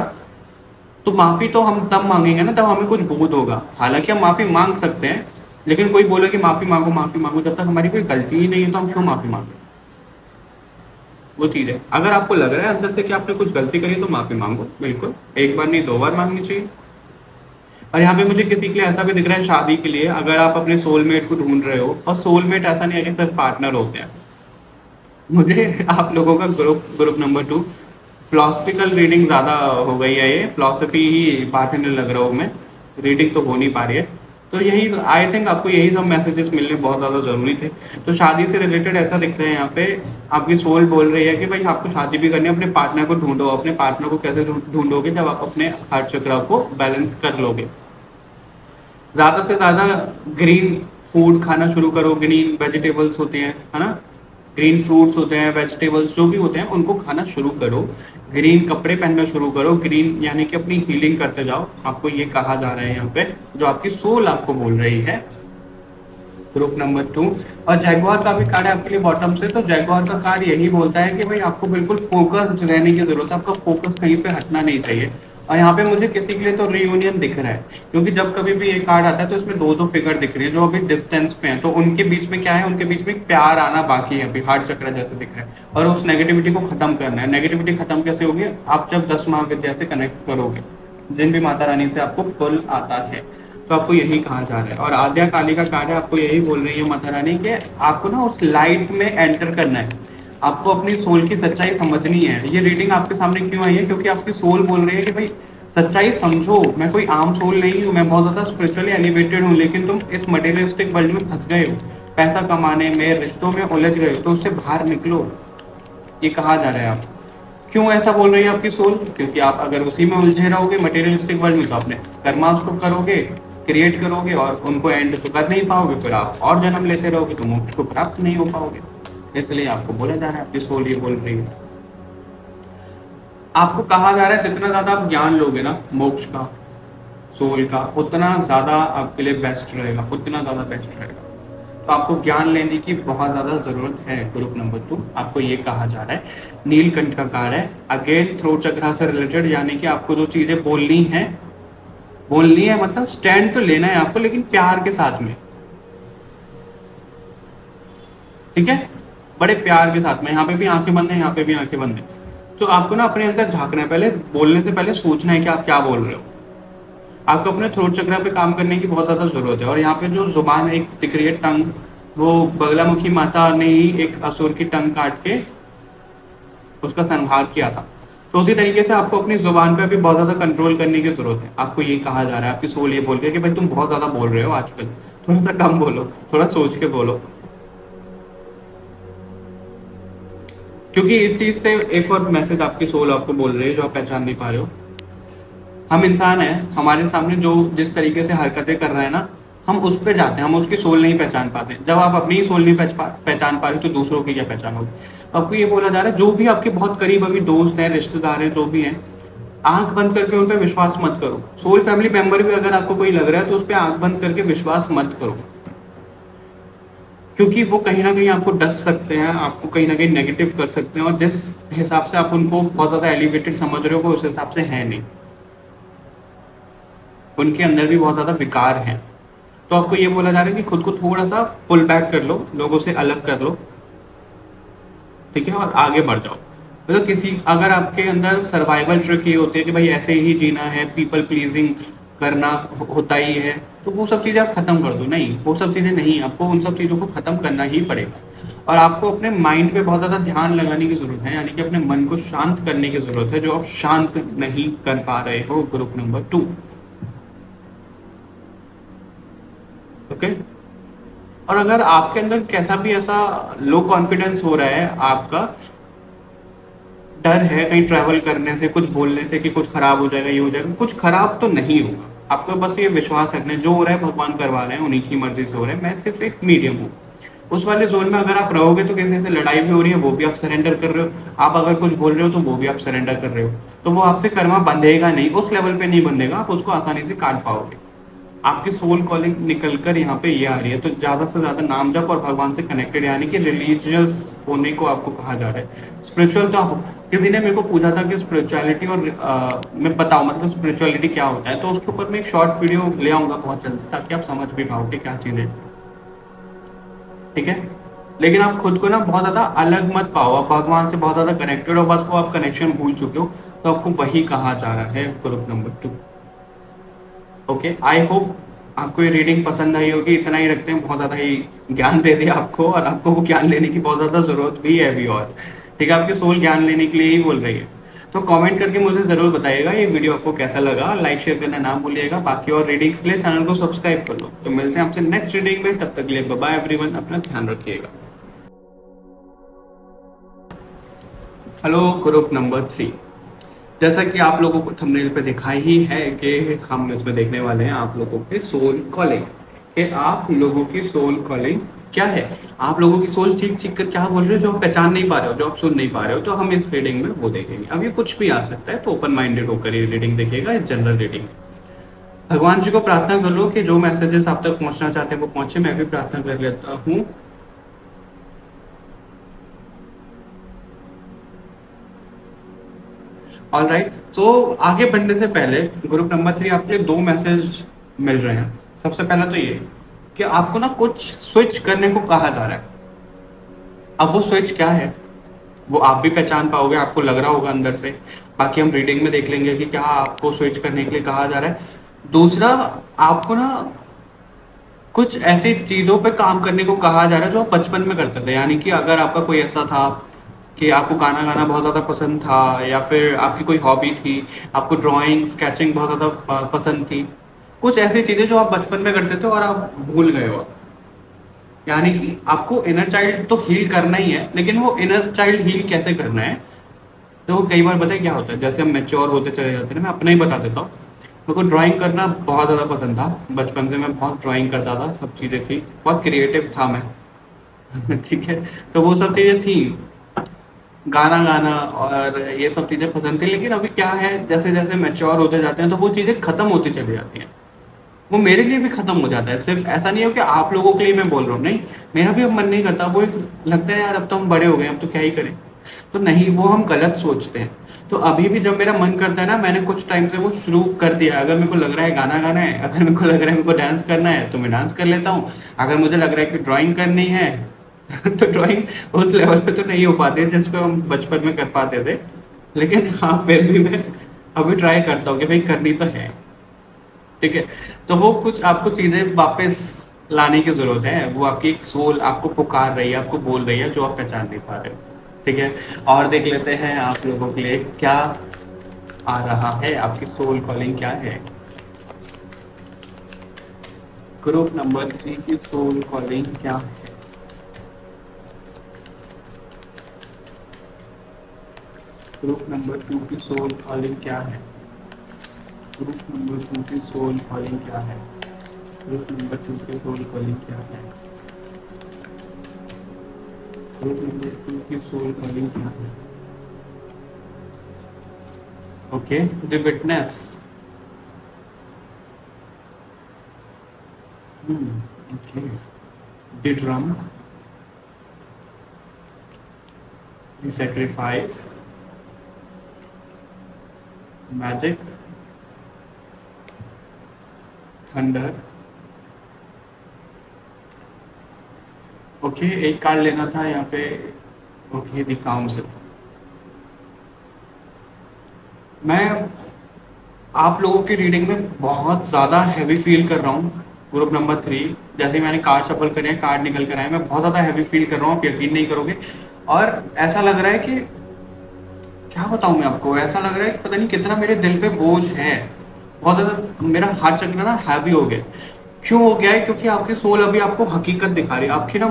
तो माफी तो हम तब मांगेंगे ना, तब हमें कुछ बोध होगा। हालांकि हम माफी मांग सकते हैं, लेकिन कोई बोले कि माफी मांगो, जब तक हमारी कोई गलती ही नहीं है तो हम क्यों माफी मांगे? वो चीज है। अगर आपको लग रहा है अंदर से कि आपने कुछ गलती करी तो माफी मांगो, बिल्कुल, एक बार नहीं 2 बार मांगनी चाहिए। और यहाँ पे मुझे किसी के लिए ऐसा भी दिख रहा है शादी के लिए, अगर आप अपने सोलमेट को ढूंढ रहे हो, और सोलमेट ऐसा नहीं है कि सिर्फ पार्टनर होते हैं। मुझे आप लोगों का ग्रुप नंबर 2 फिलोसफिकल रीडिंग ज्यादा हो गई है, ये फिलोसफी ही बांटने लग रहा हूँ मैं, रीडिंग तो हो नहीं पा रही है। तो यही आई थिंक आपको यही सब मैसेजेस मिलने बहुत ज़्यादा ज़रूरी थे। तो शादी से रिलेटेड ऐसा दिख रहा है यहाँ पे, आपकी सोल बोल रही है कि भाई आपको शादी भी करनी है, अपने पार्टनर को ढूंढो। अपने पार्टनर को कैसे ढूंढोगे? जब आप अपने हार्ट चक्र को बैलेंस कर लोगे। ज़्यादा से ज़्यादा ग्रीन फूड खाना शुरू करो, ग्रीन वेजिटेबल्स होते हैं, है ना, ग्रीन फ्रूट्स होते हैं, वेजिटेबल्स जो भी होते हैं उनको खाना शुरू करो। ग्रीन कपड़े पहनना शुरू करो, ग्रीन यानी कि अपनी हीलिंग करते जाओ। आपको ये कहा जा रहा है यहाँ पे, जो आपकी सोल आपको बोल रही है, ग्रुप नंबर 2। और जैगुआर का भी कार्ड है आपके लिए बॉटम से। तो जैगुआर का कार्ड यही बोलता है कि भाई आपको बिल्कुल फोकस्ड रहने की जरूरत है, आपका फोकस कहीं पे हटना नहीं चाहिए। और यहाँ पे मुझे किसी के लिए तो रियूनियन दिख रहा है, क्योंकि जब कभी भी ये कार्ड आता है तो इसमें 2 फिगर दिख रही है जो अभी डिस्टेंस पे हैं। तो उनके बीच में क्या है, उनके बीच में प्यार आना बाकी है, अभी हार्ट चक्र जैसे दिख रहा है। और उस नेगेटिविटी को खत्म करना है। नेगेटिविटी खत्म कैसे होगी? आप जब 10 महाविद्या से कनेक्ट करोगे, जिन भी माता रानी से आपको पुल आता है, तो आपको यही कहा जा रहा है। और आद्या काली का कार्ड है, आपको यही बोल रही है माता रानी कि आपको ना उस लाइट में एंटर करना है, आपको अपनी सोल की सच्चाई समझनी है। ये रीडिंग आपके सामने क्यों आई है? क्योंकि आपकी सोल बोल रही है कि भाई सच्चाई समझो, मैं कोई आम सोल नहीं हूँ, मैं बहुत ज्यादा स्पिरिचुअली एलिवेटेड हूँ, लेकिन तुम इस मटेरियलिस्टिक वर्ल्ड में फंस गए हो, पैसा कमाने में, रिश्तों में उलझ गए हो, तो उससे बाहर निकलो, ये कहा जा रहा है। आप क्यों ऐसा बोल रही है आपकी सोल? क्योंकि आप अगर उसी में उलझे रहोगे मटेरियलिस्टिक वर्ल्ड में, तो अपने कर्मांश को करोगे, क्रिएट करोगे, और उनको एंड तो कर नहीं पाओगे, फिर आप और जन्म लेते रहोगे, तो मोक्ष को प्राप्त नहीं हो पाओगे। इसलिए आपको बोला जा रहा है, आपकी सोल ये बोल रही है। आपको कहा जा रहा है जितना ज़्यादा आप ज्ञान लोगे ना मोक्ष का, सोल का, उतना ज़्यादा आपके लिए बेस्ट रहेगा, उतना ज़्यादा बेस्ट रहेगा। तो आपको ज्ञान लेने की बहुत ज़्यादा ज़रूरत है। ग्रुप नंबर 2 आपको ये कहा जा रहा है, नीलकंठ का कार्य है अगेन थ्रोट चक्र से रिलेटेड, यानी कि आपको जो चीज़ें बोलनी है मतलब स्टैंड तो लेना है आपको, लेकिन प्यार के साथ में, ठीक है, बड़े प्यार के साथ में। यहाँ पे भी आंखें बंद है, यहाँ पे भी आंखें बंद है। तो आपको ना अपने अंदर झांकना है, पहले बोलने से पहले सोचना है कि आप क्या बोल रहे हो। आपको अपने थ्रोट चक्र पे काम करने की बहुत ज़्यादा ज़रूरत है। और यहाँ पे जो जुबान एक दिख रही है, टंग, वो बगलामुखी माता ने ही एक असुर की टंग काट के उसका संहार किया था। तो उसी तरीके से आपको अपनी जुबान पे भी बहुत ज़्यादा कंट्रोल करने की ज़रूरत है। आपको ये कहा जा रहा है, आपकी सोल ये बोल के कि भाई तुम बहुत ज़्यादा बोल रहे हो आजकल, थोड़ा सा कम बोलो, थोड़ा सोच के बोलो। क्योंकि इस चीज़ से एक और मैसेज आपकी सोल आपको बोल रही है जो आप पहचान नहीं पा रहे हो। हम इंसान हैं, हमारे सामने जो जिस तरीके से हरकतें कर रहे हैं ना, हम उस पर जाते हैं, हम उसकी सोल नहीं पहचान पाते। जब आप अपनी ही सोल नहीं पहचान पा रहे तो दूसरों की क्या पहचान होगी। आपको ये बोला जा रहा है, जो भी आपके बहुत करीब अभी दोस्त हैं, रिश्तेदार हैं, जो भी हैं, आंख बंद करके उन पर विश्वास मत करो। सोल फैमिली मेंबर भी अगर आपको कोई लग रहा है तो उस पर आंख बंद करके विश्वास मत करो, क्योंकि वो कहीं ना कहीं आपको डस सकते हैं, आपको कहीं ना कहीं नेगेटिव कर सकते हैं, और जिस हिसाब से आप उनको बहुत ज़्यादा एलिवेटेड समझ रहे हो वो उस हिसाब से है नहीं। उनके अंदर भी बहुत ज़्यादा विकार हैं। तो आपको ये बोला जा रहा है कि खुद को थोड़ा सा पुल बैक कर लो, लोगों से अलग कर लो, ठीक है, और आगे बढ़ जाओ। मतलब किसी, अगर आपके अंदर सर्वाइवल ट्रिक ये होती है कि भाई ऐसे ही जीना है, पीपल प्लीजिंग करना होता ही है, तो वो सब चीज़ें आप खत्म कर दो। नहीं, वो सब चीज़ें नहीं, आपको उन सब चीज़ों को खत्म करना ही पड़ेगा। और आपको अपने माइंड पे बहुत ज़्यादा ध्यान लगाने की ज़रूरत है, यानी कि अपने मन को शांत करने की ज़रूरत है, जो आप शांत नहीं कर पा रहे हो। Group number 2, okay. और अगर आपके अंदर कैसा भी ऐसा लो कॉन्फिडेंस हो रहा है, आपका डर है कहीं ट्रैवल करने से, कुछ बोलने से कि कुछ खराब हो जाएगा, ये हो जाएगा, कुछ खराब तो नहीं होगा। आपको बस ये विश्वास रखना है, जो हो रहा है भगवान करवा रहे हैं, उन्हीं की मर्जी से हो रहा है, मैं सिर्फ एक मीडियम हूँ। उस वाले जोन में अगर आप रहोगे तो किसी से लड़ाई भी हो रही है, वो भी आप सरेंडर कर रहे हो, आप अगर कुछ बोल रहे हो तो वो भी आप सरेंडर कर रहे हो, तो वो आपसे कर्मा बंधेगा नहीं, उस लेवल पे नहीं बंधेगा, आप उसको आसानी से काट पाओगे। आपकी सोल कॉलिंग निकल कर यहाँ पे ये आ रही है। तो ज़्यादा से ज़्यादा नाम जप और भगवान से कनेक्टेड, यानी कि रिलीजियस होने को आपको कहा जा रहा है। स्पिरिचुअल तो आप, किसी ने मेरे को पूछा था कि स्पिरिचुअलिटी और मैं बताऊँ मतलब स्पिरिचुअलिटी क्या होता है, तो उसके ऊपर मैं एक शॉर्ट वीडियो ले आऊँगा बहुत जल्दी, ताकि आप समझ भी पाओगे क्या चीज़ है, ठीक है। लेकिन आप खुद को ना बहुत ज़्यादा अलग मत पाओ, आप भगवान से बहुत ज़्यादा कनेक्टेड हो, बस वो आप कनेक्शन भूल चुके हो, तो आपको वही कहा जा रहा है। Group number 2, okay. I hope आपको ये रीडिंग पसंद आई होगी। इतना ही रखते हैं, बहुत ज़्यादा ही ज्ञान दे दिया आपको, और आपको वो ज्ञान लेने की बहुत ज़्यादा ज़रूरत भी है अभी, और ठीक है, आपकी सोल ज्ञान लेने के लिए ही बोल रही है। तो कमेंट करके मुझे ज़रूर बताइएगा ये वीडियो आपको कैसा लगा, लाइक शेयर करना ना भूलिएगा। बाकी और रीडिंग्स के लिए चैनल को सब्सक्राइब कर लो। तो मिलते हैं आपसे नेक्स्ट रीडिंग में, तब तक के लिए बाय बाय एवरीवन, अपना ध्यान रखिएगा। हेलो ग्रुप नंबर 3, जैसा कि आप लोगों को थंबनेल पे दिखा ही है कि हम इसमें देखने वाले हैं आप लोगों के सोल कॉलिंग, कि आप लोगों की सोल कॉलिंग क्या है, आप लोगों की सोल चीख चीख कर क्या बोल रहे हो, जो आप पहचान नहीं पा रहे हो, जो आप सुन नहीं पा रहे हो। तो हम इस रीडिंग में वो देखेंगे। अब ये कुछ भी आ सकता है, तो ओपन माइंडेड होकर ये रीडिंग देखिएगा, ये जनरल रीडिंग है। भगवान जी को प्रार्थना कर लो कि जो मैसेजेस आप तक पहुंचना चाहते हैं वो पहुंचे। मैं भी प्रार्थना कर लेता हूँ। ऑल राइट, तो आगे बढ़ने से पहले ग्रुप नंबर 3 आपके 2 मैसेज मिल रहे हैं। सबसे पहला तो ये कि आपको ना कुछ स्विच करने को कहा जा रहा है। अब वो स्विच क्या है वो आप भी पहचान पाओगे, आपको लग रहा होगा अंदर से। बाकी हम रीडिंग में देख लेंगे कि क्या आपको स्विच करने के लिए कहा जा रहा है। दूसरा, आपको ना कुछ ऐसी चीज़ों पे काम करने को कहा जा रहा है जो आप बचपन में करते थे। यानी कि अगर आपका कोई ऐसा था कि आपको गाना गाना बहुत ज़्यादा पसंद था, या फिर आपकी कोई हॉबी थी, आपको ड्राइंग स्केचिंग बहुत ज़्यादा पसंद थी, कुछ ऐसी चीज़ें जो आप बचपन में करते थे और आप भूल गए हो। यानी कि आपको इनर चाइल्ड तो हील करना ही है, लेकिन वो इनर चाइल्ड हील कैसे करना है, तो कई बार पता है क्या होता है, जैसे हम मैच्योर होते चले जाते हैं। मैं अपना ही बता देता हूँ। मेरे को ड्राइंग करना बहुत ज़्यादा पसंद था बचपन से, मैं बहुत ड्राइंग करता था, सब चीज़ें थी, बहुत क्रिएटिव था मैं ठीक है, तो वो सब चीज़ें थी। गाना गाना और ये सब चीज़ें पसंद थी। लेकिन अभी क्या है, जैसे जैसे मैच्योर होते जाते हैं तो वो चीज़ें खत्म होती चली जाती हैं। वो मेरे लिए भी खत्म हो जाता है, सिर्फ ऐसा नहीं हो कि आप लोगों के लिए मैं बोल रहा हूँ, नहीं, मेरा भी अब मन नहीं करता। वो एक लगता है यार अब तो हम बड़े हो गए, अब तो क्या ही करें। तो नहीं, वो हम गलत सोचते हैं। तो अभी भी जब मेरा मन करता है ना, मैंने कुछ टाइम से वो शुरू कर दिया। अगर मेरे को लग रहा है गाना गाना है, अगर मेरे को लग रहा है मेरे को डांस करना है तो मैं डांस कर लेता हूँ। अगर मुझे लग रहा है कि ड्राइंग करनी है तो ड्राइंग उस लेवल पे तो नहीं हो पाती है जिस पे हम बचपन में कर पाते थे। लेकिन हाँ, फिर भी मैं अभी ट्राई करता हूँ कि भाई करनी तो है। ठीक है। तो वो कुछ आपको चीजें वापस लाने की जरूरत है। वो आपकी एक सोल आपको पुकार रही है, आपको बोल रही है, जो आप पहचान नहीं पा रहे हो। ठीक है। और देख लेते हैं आप लोगों के लिए क्या आ रहा है, आपकी सोल कॉलिंग क्या है। ग्रुप नंबर 3 की सोल कॉलिंग क्या है। ग्रुप नंबर 2 की सोल कॉलिंग क्या है। ग्रुप नंबर 2 की सोल कॉलिंग क्या है। ग्रुप नंबर 2 की सोल कॉलिंग क्या है। ग्रुप नंबर 2 की सोल कॉलिंग क्या है। Okay, the witness. Okay, the drum, the sacrifice, magic, thunder. Okay, एक कार्ड लेना था यहाँ पे। Okay, the council. मैं आप लोगों की रीडिंग में बहुत ज़्यादा हैवी फील कर रहा हूँ। ग्रुप नंबर 3, जैसे ही मैंने कार्ड शफल करे हैं, कार्ड निकल कर आए, मैं बहुत ज़्यादा हैवी फील कर रहा हूँ, आप यकीन नहीं करोगे। और ऐसा लग रहा है कि क्या बताऊँ मैं आपको, ऐसा लग रहा है कि पता नहीं कितना मेरे दिल पे बोझ है। बहुत ज़्यादा मेरा हाथ चक्र ना हैवी हो गया। क्यों हो गया है? क्योंकि आपकी सोल अभी आपको हकीकत दिखा रही है। आपकी ना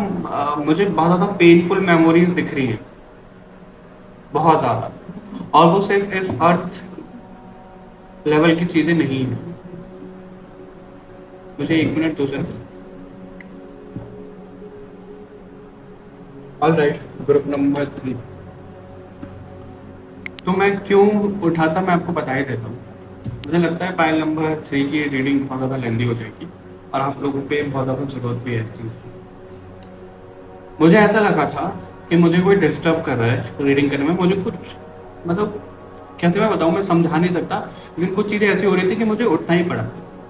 मुझे बहुत ज़्यादा पेनफुल मेमोरीज दिख रही हैं, बहुत ज़्यादा। और वो सिर्फ इस अर्थ लेवल की चीज़ें नहीं है। मुझे 1 मिनट दो sir. All right, group number 3। तो मैं क्यों उठा था मैं आपको बता ही देता हूँ। मुझे लगता है पाइल नंबर 3 की रीडिंग बहुत ज़्यादा लेंदी हो जाएगी और आप लोगों पे बहुत ज़्यादा ज़रूरत भी है इस चीज़ की। मुझे ऐसा लगा था कि मुझे कोई डिस्टर्ब कर रहा है रीडिंग करने में। मुझे कुछ मतलब कैसे मैं बताऊँ, मैं समझा नहीं सकता। लेकिन कुछ चीज़ें ऐसी हो रही थी कि मुझे उठना ही पड़ा।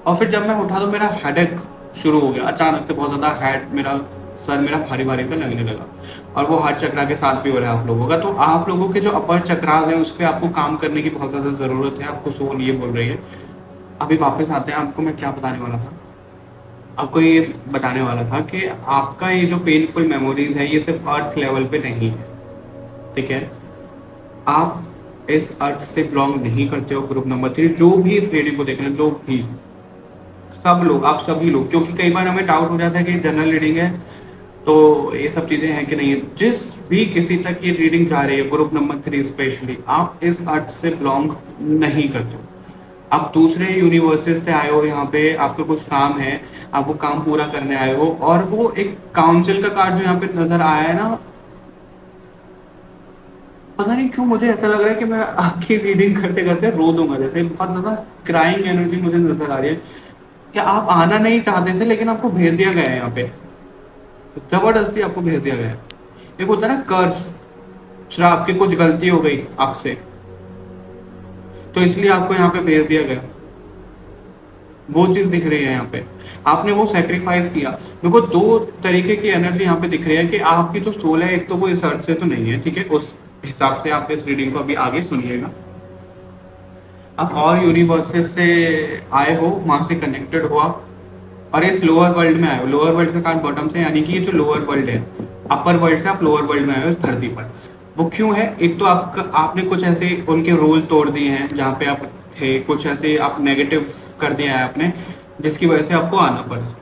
और फिर जब मैं उठा तो मेरा हेडेक शुरू हो गया अचानक से। बहुत ज़्यादा मेरा सर मेरा भारी भारी से लगने लगा। और वो हार्ट चक्रा के साथ भी हो रहा है आप लोगों का। तो आप लोगों के जो अपर चक्रास हैं उस पर आपको काम करने की बहुत ज़्यादा ज़रूरत है। आपको सोल ये बोल रही है। अभी वापस आते हैं, आपको मैं क्या बताने वाला था। आपको ये बताने वाला था कि आपका ये जो पेनफुल मेमोरीज है ये सिर्फ अर्थ लेवल पे नहीं है। ठीक है। आप इस अर्थ से बिलोंग नहीं करते हो। ग्रुप नंबर 3 जो भी इस रीडिंग को देख रहे हैं, जो भी सब लोग, आप सभी लोग, क्योंकि कई बार हमें डाउट हो जाता है कि जनरल रीडिंग है तो ये सब चीजें हैं कि नहीं है। जिस भी किसी तक ये रीडिंग जा रही है, ग्रुप नंबर 3 स्पेशली, आप इस अर्थ से बिलोंग नहीं करते हो। आप दूसरे यूनिवर्सेस से आए हो यहाँ पे, आपका कुछ काम है, आप वो काम पूरा करने आए हो। और वो एक काउंसिल का कार्ड जो यहाँ पे नजर आया है ना, पता नहीं क्यों मुझे ऐसा लग रहा है कि मैं आपकी रीडिंग करते करते रो दूंगा। जैसे बहुत ज्यादा क्राइंग एनर्जी मुझे नजर आ रही है कि आप आना नहीं चाहते थे लेकिन आपको भेज दिया गया है यहाँ पे, जबरदस्ती आपको भेज दिया गया है। एक होता है ना कर्स, श्राप, की कुछ गलती हो गई आपसे तो इसलिए आपको यहाँ पे भेज दिया गया। वो चीज दिख रही है यहाँ पे। आपने वो सेक्रीफाइस किया। मेरे को 2 तरीके की एनर्जी यहाँ पे दिख रही है कि आपकी जो सोल है, एक तो वो इस अर्थ से तो नहीं है। ठीक है, उस हिसाब से आप इस रीडिंग को अभी आगे सुनिएगा। आप और यूनिवर्सेस से आए हो, वहां से कनेक्टेड हुआ और इस लोअर वर्ल्ड में आए हो। लोअर वर्ल्ड का कार्ड बॉटम से, यानी कि ये जो लोअर वर्ल्ड है, अपर वर्ल्ड से आप लोअर वर्ल्ड में आए हो इस धरती पर। वो क्यों है? एक तो आपने कुछ ऐसे उनके रूल तोड़ दिए हैं जहाँ पे आप थे, कुछ ऐसे आप नेगेटिव कर दिया है आपने, जिसकी वजह से आपको आना पड़ा।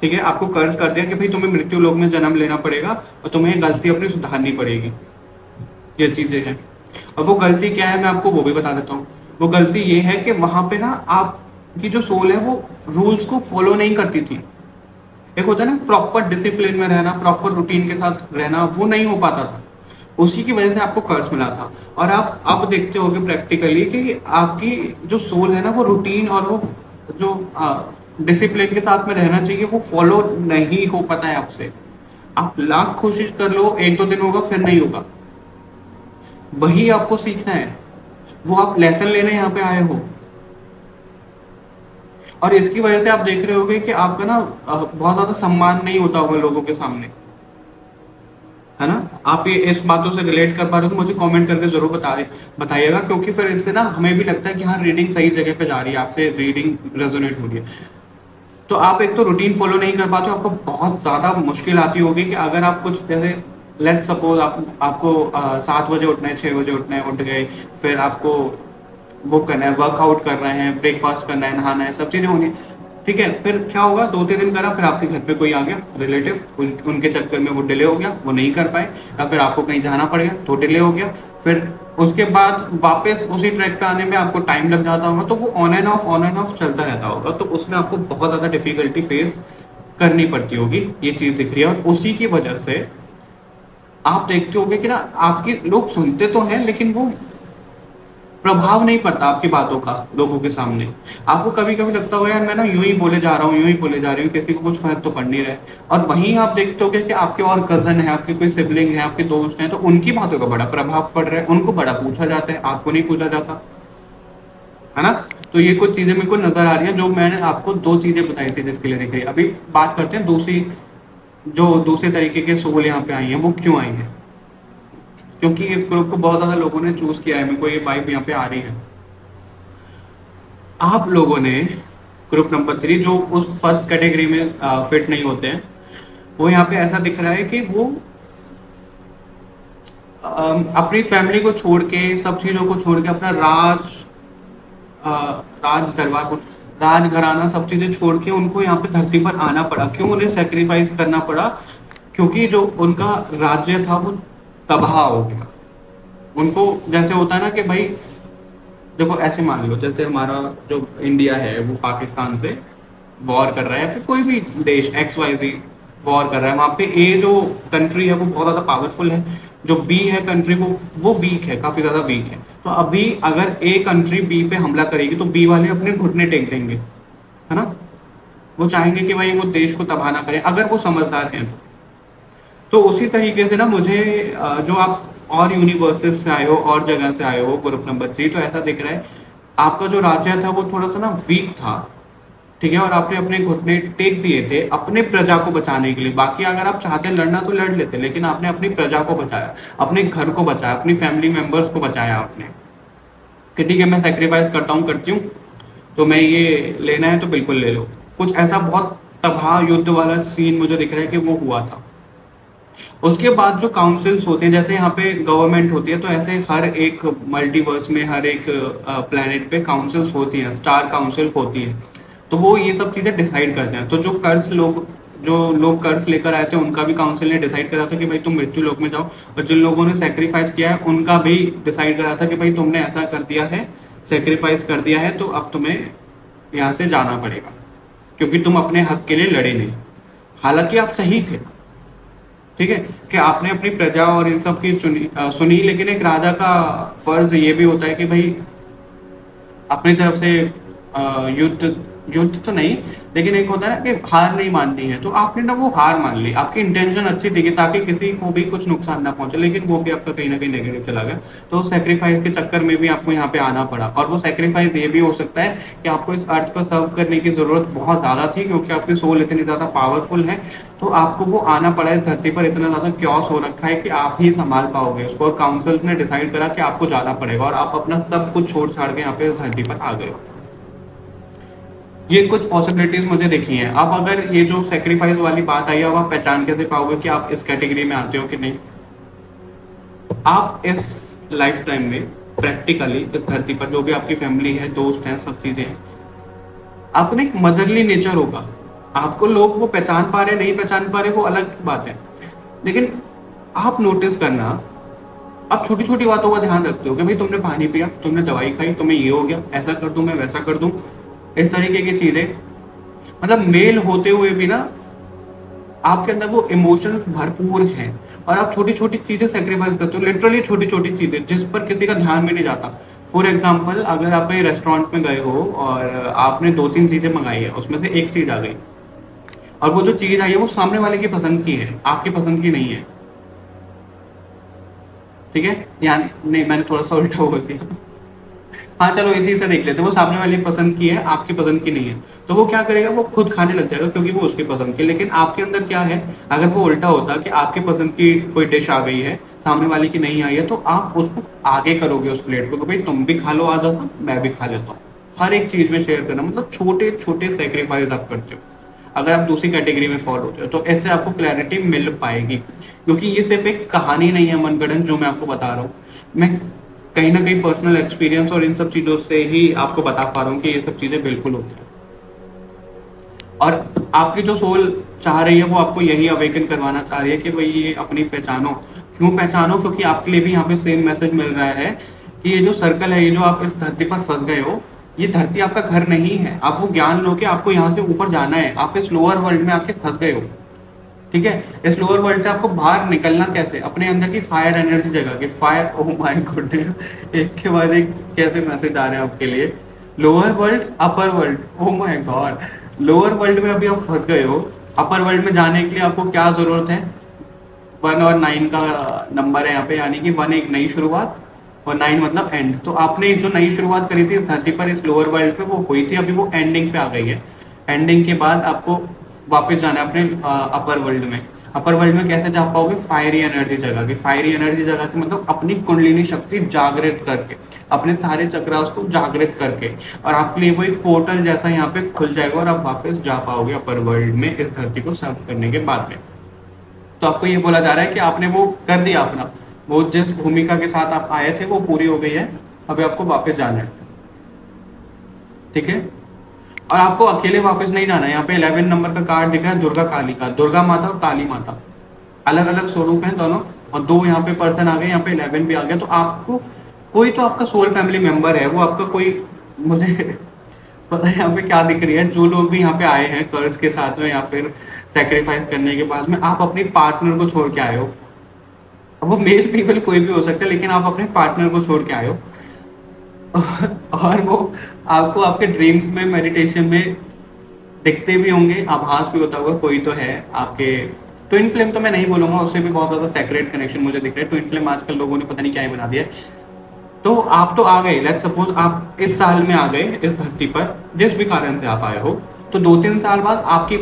ठीक है, आपको कर्ज कर दिया कि भाई तुम्हें मृत्यु लोक में जन्म लेना पड़ेगा और तुम्हें गलती अपनी सुधारनी पड़ेगी। ये चीजें हैं। और वो गलती क्या है मैं आपको वो भी बता देता हूँ। वो गलती ये है कि वहां पे ना आपकी जो सोल है वो रूल्स को फॉलो नहीं करती थी। एक होता है ना प्रॉपर डिसिप्लिन में रहना, प्रॉपर रूटीन के साथ रहना, वो नहीं हो पाता था। उसी की वजह से आपको कर्ज मिला था। और आप अब देखते होगे प्रैक्टिकली कि आपकी जो सोल है ना, वो रूटीन और वो जो डिसिप्लिन के साथ में रहना चाहिए वो फॉलो नहीं हो पाता है आपसे। आप लाख कोशिश कर लो, एक दो दिन होगा फिर नहीं होगा। वही आपको सीखना है, वो आप लेसन लेने यहाँ पे आए हो। और इसकी वजह से आप देख रहे होगे कि आपका ना बहुत ज्यादा सम्मान नहीं होता होगा लोगों के सामने, है ना। आप ये इस बातों से रिलेट कर पा रहे हो तो मुझे कमेंट करके जरूर बताइएगा, क्योंकि फिर इससे ना हमें भी लगता है कि हाँ रीडिंग सही जगह पे जा रही है, आपसे रीडिंग रेजोनेट हो रही है। तो आप एक तो रूटीन फॉलो नहीं कर पाते हो, आपको बहुत ज़्यादा मुश्किल आती होगी कि अगर आप कुछ जैसे लेट सपोज आपको 7 बजे उठना है, 6 बजे उठना है, उठ गए, फिर आपको वो करना है, वर्कआउट कर रहे हैं, ब्रेकफास्ट करना है, नहाना है, सब चीज़ें होंगी, ठीक है। फिर क्या होगा, 2-3 दिन करा, फिर आपके घर पे कोई आ गया रिलेटिव, उनके चक्कर में वो डिले हो गया, वो नहीं कर पाए, या फिर आपको कहीं जाना पड़ गया तो डिले हो गया। फिर उसके बाद वापस उसी ट्रैक पे आने में आपको टाइम लग जाता होगा, तो वो ऑन एंड ऑफ चलता रहता होगा। तो उसमें आपको बहुत ज़्यादा डिफिकल्टी फेस करनी पड़ती होगी, ये चीज़ दिख रही है। और उसी की वजह से आप देखते होगे कि ना आपके लोग सुनते तो हैं लेकिन वो प्रभाव नहीं पड़ता आपकी बातों का लोगों के सामने। आपको कभी कभी लगता होगा यार मैं ना यूं ही बोले जा रहा हूँ, यूं ही बोले जा रही हूँ, किसी को कुछ फर्क तो पड़ नहीं रहा है। और वहीं आप देखते होगे कि आपके और कजन है, आपके कोई सिबलिंग है, आपके दोस्त हैं, तो उनकी बातों का बड़ा प्रभाव पड़ रहा है, उनको बड़ा पूछा जाता है, आपको नहीं पूछा जाता, है ना। तो ये कुछ चीजें मेरे को नजर आ रही है, जो मैंने आपको 2 चीजें बताई थी जिसके लिए दिख रही है। अभी बात करते हैं दूसरे तरीके के सोल यहाँ पे आई है, वो क्यों आई है। क्योंकि इस ग्रुप को बहुत ज्यादा लोगों ने चूज किया है, मेरे को ये वाइब यहाँ पे आ रही है। आप लोगों ने ग्रुप नंबर 3 जो उस फर्स्ट कैटेगरी में फिट नहीं होते हैं, वो यहाँ पे ऐसा दिख रहा है कि वो अपनी फैमिली को छोड़ के, सब चीजों को छोड़ के, अपना राज दरबार को, राज घराना, सब चीजें छोड़ के उनको यहाँ पे धरती पर आना पड़ा। क्यों उन्हें सेक्रीफाइस करना पड़ा? क्योंकि जो उनका राज्य था वो तबाह हो गया। उनको जैसे होता है ना कि भाई देखो, ऐसे मान लो जैसे हमारा जो इंडिया है वो पाकिस्तान से वॉर कर रहा है, फिर कोई भी देश XYZ वॉर कर रहा है, वहाँ पे ए जो कंट्री है वो बहुत ज़्यादा पावरफुल है, जो बी है कंट्री वो वीक है, काफ़ी ज़्यादा वीक है। तो अभी अगर ए कंट्री बी पे हमला करेगी तो बी वाले अपने घुटने टेक देंगे, है ना। वो चाहेंगे कि भाई वो देश को तबाह ना करें, अगर वो समझदार हैं। तो उसी तरीके से ना मुझे जो आप और यूनिवर्सिटीज से आए हो और जगह से आए हो ग्रुप नंबर 3, तो ऐसा दिख रहा है आपका जो राज्य था वो थोड़ा सा ना वीक था, ठीक है। और आपने अपने घुटने टेक दिए थे अपने प्रजा को बचाने के लिए। बाकी अगर आप चाहते लड़ना तो लड़ लेते, लेकिन आपने अपनी प्रजा को बचाया, अपने घर को बचाया, अपनी फैमिली मेंबर्स को बचाया आपने, कि ठीक है मैं सेक्रीफाइस करता हूँ, करती हूँ, तो मैं ये लेना है तो बिल्कुल ले लो। कुछ ऐसा बहुत तबाह युद्ध वाला सीन मुझे दिख रहा है कि वो हुआ था। उसके बाद जो काउंसिल्स होते हैं, जैसे यहाँ पे गवर्नमेंट होती है, तो ऐसे हर एक मल्टीवर्स में, हर एक प्लेनेट पे काउंसिल्स होती हैं, स्टार काउंसिल होती है। तो वो ये सब चीज़ें डिसाइड करते हैं। तो जो लोग कर्ज लेकर आए थे उनका भी काउंसिल ने डिसाइड करा था कि भाई तुम मृत्यु लोक में जाओ, और जिन लोगों ने सेक्रीफाइस किया है उनका भी डिसाइड करा था कि भाई तुमने ऐसा कर दिया है, सेक्रीफाइस कर दिया है, तो अब तुम्हें यहाँ से जाना पड़ेगा, क्योंकि तुम अपने हक के लिए लड़े नहीं। हालांकि आप सही थे, ठीक है, कि आपने अपनी प्रजा और इन सब की सुनी, लेकिन एक राजा का फर्ज ये भी होता है कि भाई अपनी तरफ से युद्ध तो नहीं, लेकिन एक होता है ना कि हार नहीं माननी है। तो आपने ना वो हार मान ली, आपकी इंटेंशन अच्छी थी ताकि किसी को भी कुछ नुकसान ना पहुंचे, लेकिन वो भी आपका कहीं ना कहीं नेगेटिव चला गया। तो सेक्रीफाइस के चक्कर में भी आपको यहाँ पे आना पड़ा। और वो सेक्रीफाइस ये भी हो सकता है कि आपको इस अर्थ को सर्व करने की जरूरत बहुत ज्यादा थी, क्योंकि आपकी सोल इतनी ज्यादा पावरफुल है, तो आपको वो आना पड़ा इस धरती पर। इतना ज्यादा क्योस हो रखा है कि आप ही संभाल पाओगे उसको, और काउंसिल ने डिसाइड करा कि आपको जाना पड़ेगा, और आप अपना सब कुछ छोड़ छाड़ के यहाँ पे इस धरती पर आ गए। ये कुछ पॉसिबिलिटीज मुझे दिखी हैं। अब अगर ये जो सेक्रीफाइस वाली बात आई है, अब आप पहचान कैसे पाओगे कि आप इस कैटेगरी में आते हो कि नहीं? आप इस लाइफ टाइम में प्रैक्टिकली इस धरती पर जो भी आपकी फैमिली है, दोस्त हैं, सब चीजें हैं, आपने एक मदरली नेचर होगा। आपको लोग वो पहचान पा रहे नहीं पहचान पा रहे वो अलग बात है, लेकिन आप नोटिस करना, आप छोटी छोटी बातों का ध्यान रखते हो कि भाई तुमने पानी पिया, तुमने दवाई खाई, तुम्हें ये हो गया, ऐसा कर दूं मैं, वैसा कर दूं, इस तरीके की चीजें। मतलब मेल होते हुए भी ना आपके अंदर वो इमोशंस भरपूर हैं, और आप छोटी छोटी चीज़ें सेक्रीफाइस करते हो, लिटरली छोटी छोटी चीज़ें जिस पर किसी का ध्यान भी नहीं जाता। फॉर एग्जाम्पल, अगर आप कहीं रेस्टोरेंट में गए हो और आपने 2-3 चीज़ें मंगाई है, उसमें से एक चीज़ आ गई और वो जो चीज़ आई है वो सामने वाले की पसंद की है, आपकी पसंद की नहीं है, ठीक है, यानी नहीं, मैंने थोड़ा सा उल्टा बोल दिया। हाँ चलो इसी से देख लेते हैं, वो सामने वाली पसंद की है, आपकी पसंद की नहीं है, तो वो क्या करेगा, वो खुद खाने लग जाएगा क्योंकि वो उसकी पसंद की। लेकिन आपके अंदर क्या है, अगर वो उल्टा होता कि आपकी पसंद की कोई डिश आ गई है, सामने वाले की नहीं आई है, तो आप उसको आगे करोगे उस प्लेट को कि भाई तुम भी खा लो आधा सा, मैं भी खा लेता हूँ। हर एक चीज में शेयर करना, मतलब छोटे छोटे सेक्रीफाइस आप करते हो अगर आप दूसरी कैटेगरी में फॉल होते हो, तो ऐसे आपको क्लैरिटी मिल पाएगी। क्योंकि ये सिर्फ एक कहानी नहीं है मनगढ़ंत जो मैं आपको बता रहा हूँ, मैं कहीं ना कहीं पर्सनल एक्सपीरियंस और इन सब चीज़ों से ही आपको बता पा रहा हूँ कि ये सब चीज़ें बिल्कुल होती हैं। और आपकी जो सोल चाह रही है वो आपको यही अवेकन करवाना चाह रही है कि भाई ये अपनी पहचानो। क्यों पहचानो? क्योंकि आपके लिए भी यहाँ पे सेम मैसेज मिल रहा है कि ये जो सर्कल है, ये जो आप इस धरती पर फंस गए हो, ये धरती आपका घर नहीं है। आप वो ज्ञान लो कि आपको यहाँ से ऊपर जाना है, आप इस लोअर वर्ल्ड में आके फंस गए हो, ठीक है। इस लोअर वर्ल्ड से आपको बाहर निकलना कैसे? अपने अंदर की फायर एनर्जी जगा के, फायर, ओह माय गॉड, एक के बाद एक कैसे मैसेज आ रहे हैं आपके लिए। Lower world, upper world, oh my God. Lower world में अभी आप फंस गए हो, अपर वर्ल्ड में जाने के लिए आपको क्या जरूरत है? 1 और 9 का नंबर है यहाँ पे, यानी कि 1 एक नई शुरुआत और 9 मतलब एंड। तो आपने जो नई शुरुआत करी थी इस धरती पर, इस लोअर वर्ल्ड पे, वो हुई थी, अभी वो एंडिंग पे आ गई है। एंडिंग के बाद आपको वापस जाना है अपने अपर वर्ल्ड में। अपर वर्ल्ड में कैसे जा पाओगे? फायरी एनर्जी जगा के। फायरी एनर्जी जगा के मतलब अपनी कुंडलिनी शक्ति जागृत करके, अपने सारे चक्रास को जागृत करके, और आपके लिए वो एक पोर्टल जैसा यहाँ पे खुल जाएगा और आप वापस जा पाओगे अपर वर्ल्ड में इस धरती को सर्व करने के बाद में। तो आपको ये बोला जा रहा है कि आपने वो कर दिया अपना, वो जिस भूमिका के साथ आप आए थे वो पूरी हो गई है, अभी आपको वापस जाना है, ठीक है। और आपको अकेले वापस नहीं जाना है। यहाँ पे 11 नंबर का कार्ड दिख रहा है, दुर्गा काली का, दुर्गा माता और काली माता, अलग अलग स्वरूप हैं दोनों, और 2 यहाँ पे पर्सन आ गए, यहाँ पे 11 भी आ गया। तो आपको कोई तो आपका सोल फैमिली मेंबर है, वो आपका कोई, मुझे पता है यहाँ पे क्या दिख रही है, जो लोग भी यहाँ पे आए हैं कर्ज के साथ में या फिर सेक्रीफाइस करने के बाद में, आप अपने पार्टनर को छोड़ के आए हो। अब वो मेल फीमेल कोई भी हो सकता है, लेकिन आप अपने पार्टनर को छोड़ के आए हो। और वो आपको आपके ड्रीम्स में, मेडिटेशन में दिखते भी होंगे, आभास भी होता होगा, कोई तो है आपके। ट्विन फ्लेम तो मैं नहीं बोलूंगा, उससे भी बहुत ज्यादा सेक्रेट कनेक्शन मुझे दिख रहा है। ट्विन फ्लेम आजकल लोगों ने पता नहीं क्या ही बना दिया है। तो आप तो आ गए, लेट्स सपोज आप इस साल में आ गए इस धरती पर, जिस भी कारण से आप आए हो, तो 2-3 साल बाद आपके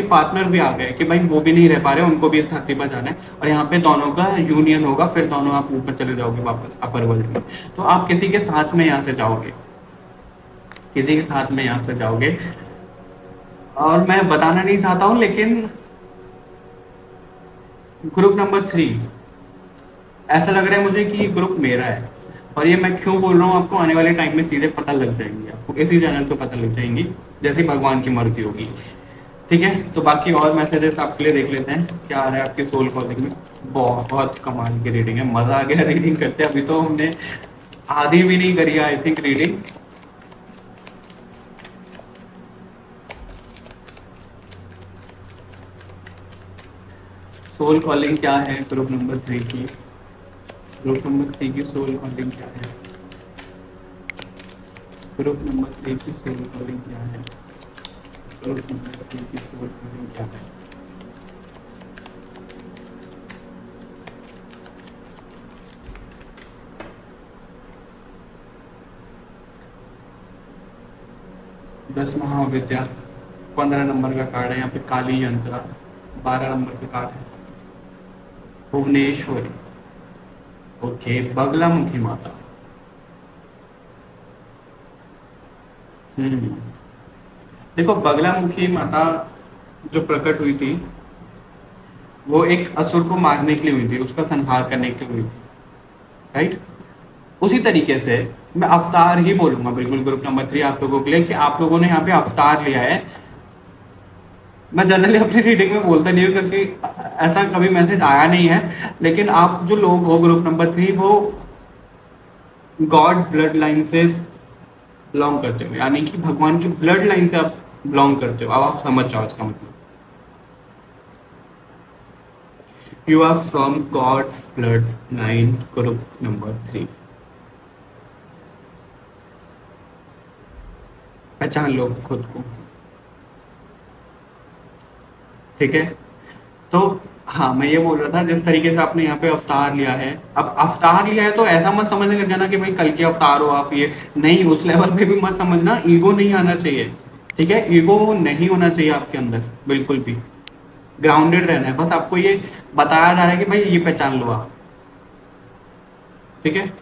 पार्टनर भी आ गए कि भाई वो भी नहीं रह पा रहे, उनको भी इस धरती पर जाना है, और यहाँ पे दोनों का यूनियन होगा, फिर दोनों आप ऊपर चले जाओगे वापस अपर वर्ल्ड में। तो आप किसी के साथ में यहाँ से जाओगे, किसी के साथ में यहाँ से जाओगे। और मैं बताना नहीं चाहता हूँ, लेकिन ग्रुप नंबर 3, ऐसा लग रहा है मुझे कि ये ग्रुप मेरा है। और ये मैं क्यों बोल रहा हूँ, आपको आने वाले टाइम में चीज़ें पता लग जाएंगी, आपको इसी चैनल पे पता लग जाएंगी, जैसी भगवान की मर्जी होगी, ठीक है। तो बाकी और मैसेजेस आपके लिए देख लेते हैं क्या आ रहा है आपके सोल कॉलिंग में। बहुत कमाल की रीडिंग है, मज़ा आ गया रीडिंग करते। अभी तो हमने आधी भी नहीं करी I think reading. Soul calling क्या है ग्रुप नंबर 3 की? ग्रुप नंबर 3 की सोल कॉलिंग क्या है? ग्रुप नंबर 3 की सोल कॉलिंग क्या है? ग्रुप नंबर 3 की सोल कॉलिंग क्या है? दस महाविद्या, 15 नंबर का कार्ड है यहाँ पे। काली यंत्रा, 12 नंबर का कार्ड है। भुवनेश्वरी, ओके। बगलामुखी माता, देखो बगलामुखी माता जो प्रकट हुई थी वो एक असुर को मारने के लिए हुई थी, उसका संहार करने के लिए हुई थी, राइट। उसी तरीके से मैं अवतार ही बोलूंगा बिल्कुल ग्रुप नंबर 3 आप लोगों के लिए, कि आप लोगों ने यहाँ पे अवतार लिया है। मैं जनरली अपनी रीडिंग में बोलता नहीं हूँ क्योंकि ऐसा कभी मैसेज आया नहीं है, लेकिन आप जो लोग हो ग्रुप नंबर 3, वो गॉड ब्लड लाइन से बिलोंग करते हो, यानी कि भगवान की ब्लड लाइन से आप बिलोंग करते हो। अब आप समझ जाओ इसका मतलब। You are from God's bloodline, group number 3। पहचान लो खुद को, ठीक है। तो हाँ, मैं ये बोल रहा था, जिस तरीके से आपने यहाँ पे अवतार लिया है, अब अवतार लिया है तो ऐसा मत समझने लग जाना कि भाई कल के अवतार हो आप, ये नहीं, उस लेवल पे भी मत समझना। ईगो नहीं आना चाहिए, ठीक है। ईगो नहीं होना चाहिए आपके अंदर, बिल्कुल भी ग्राउंडेड रहना है। बस आपको ये बताया जा रहा है कि भाई ये पहचान लो आप, ठीक है।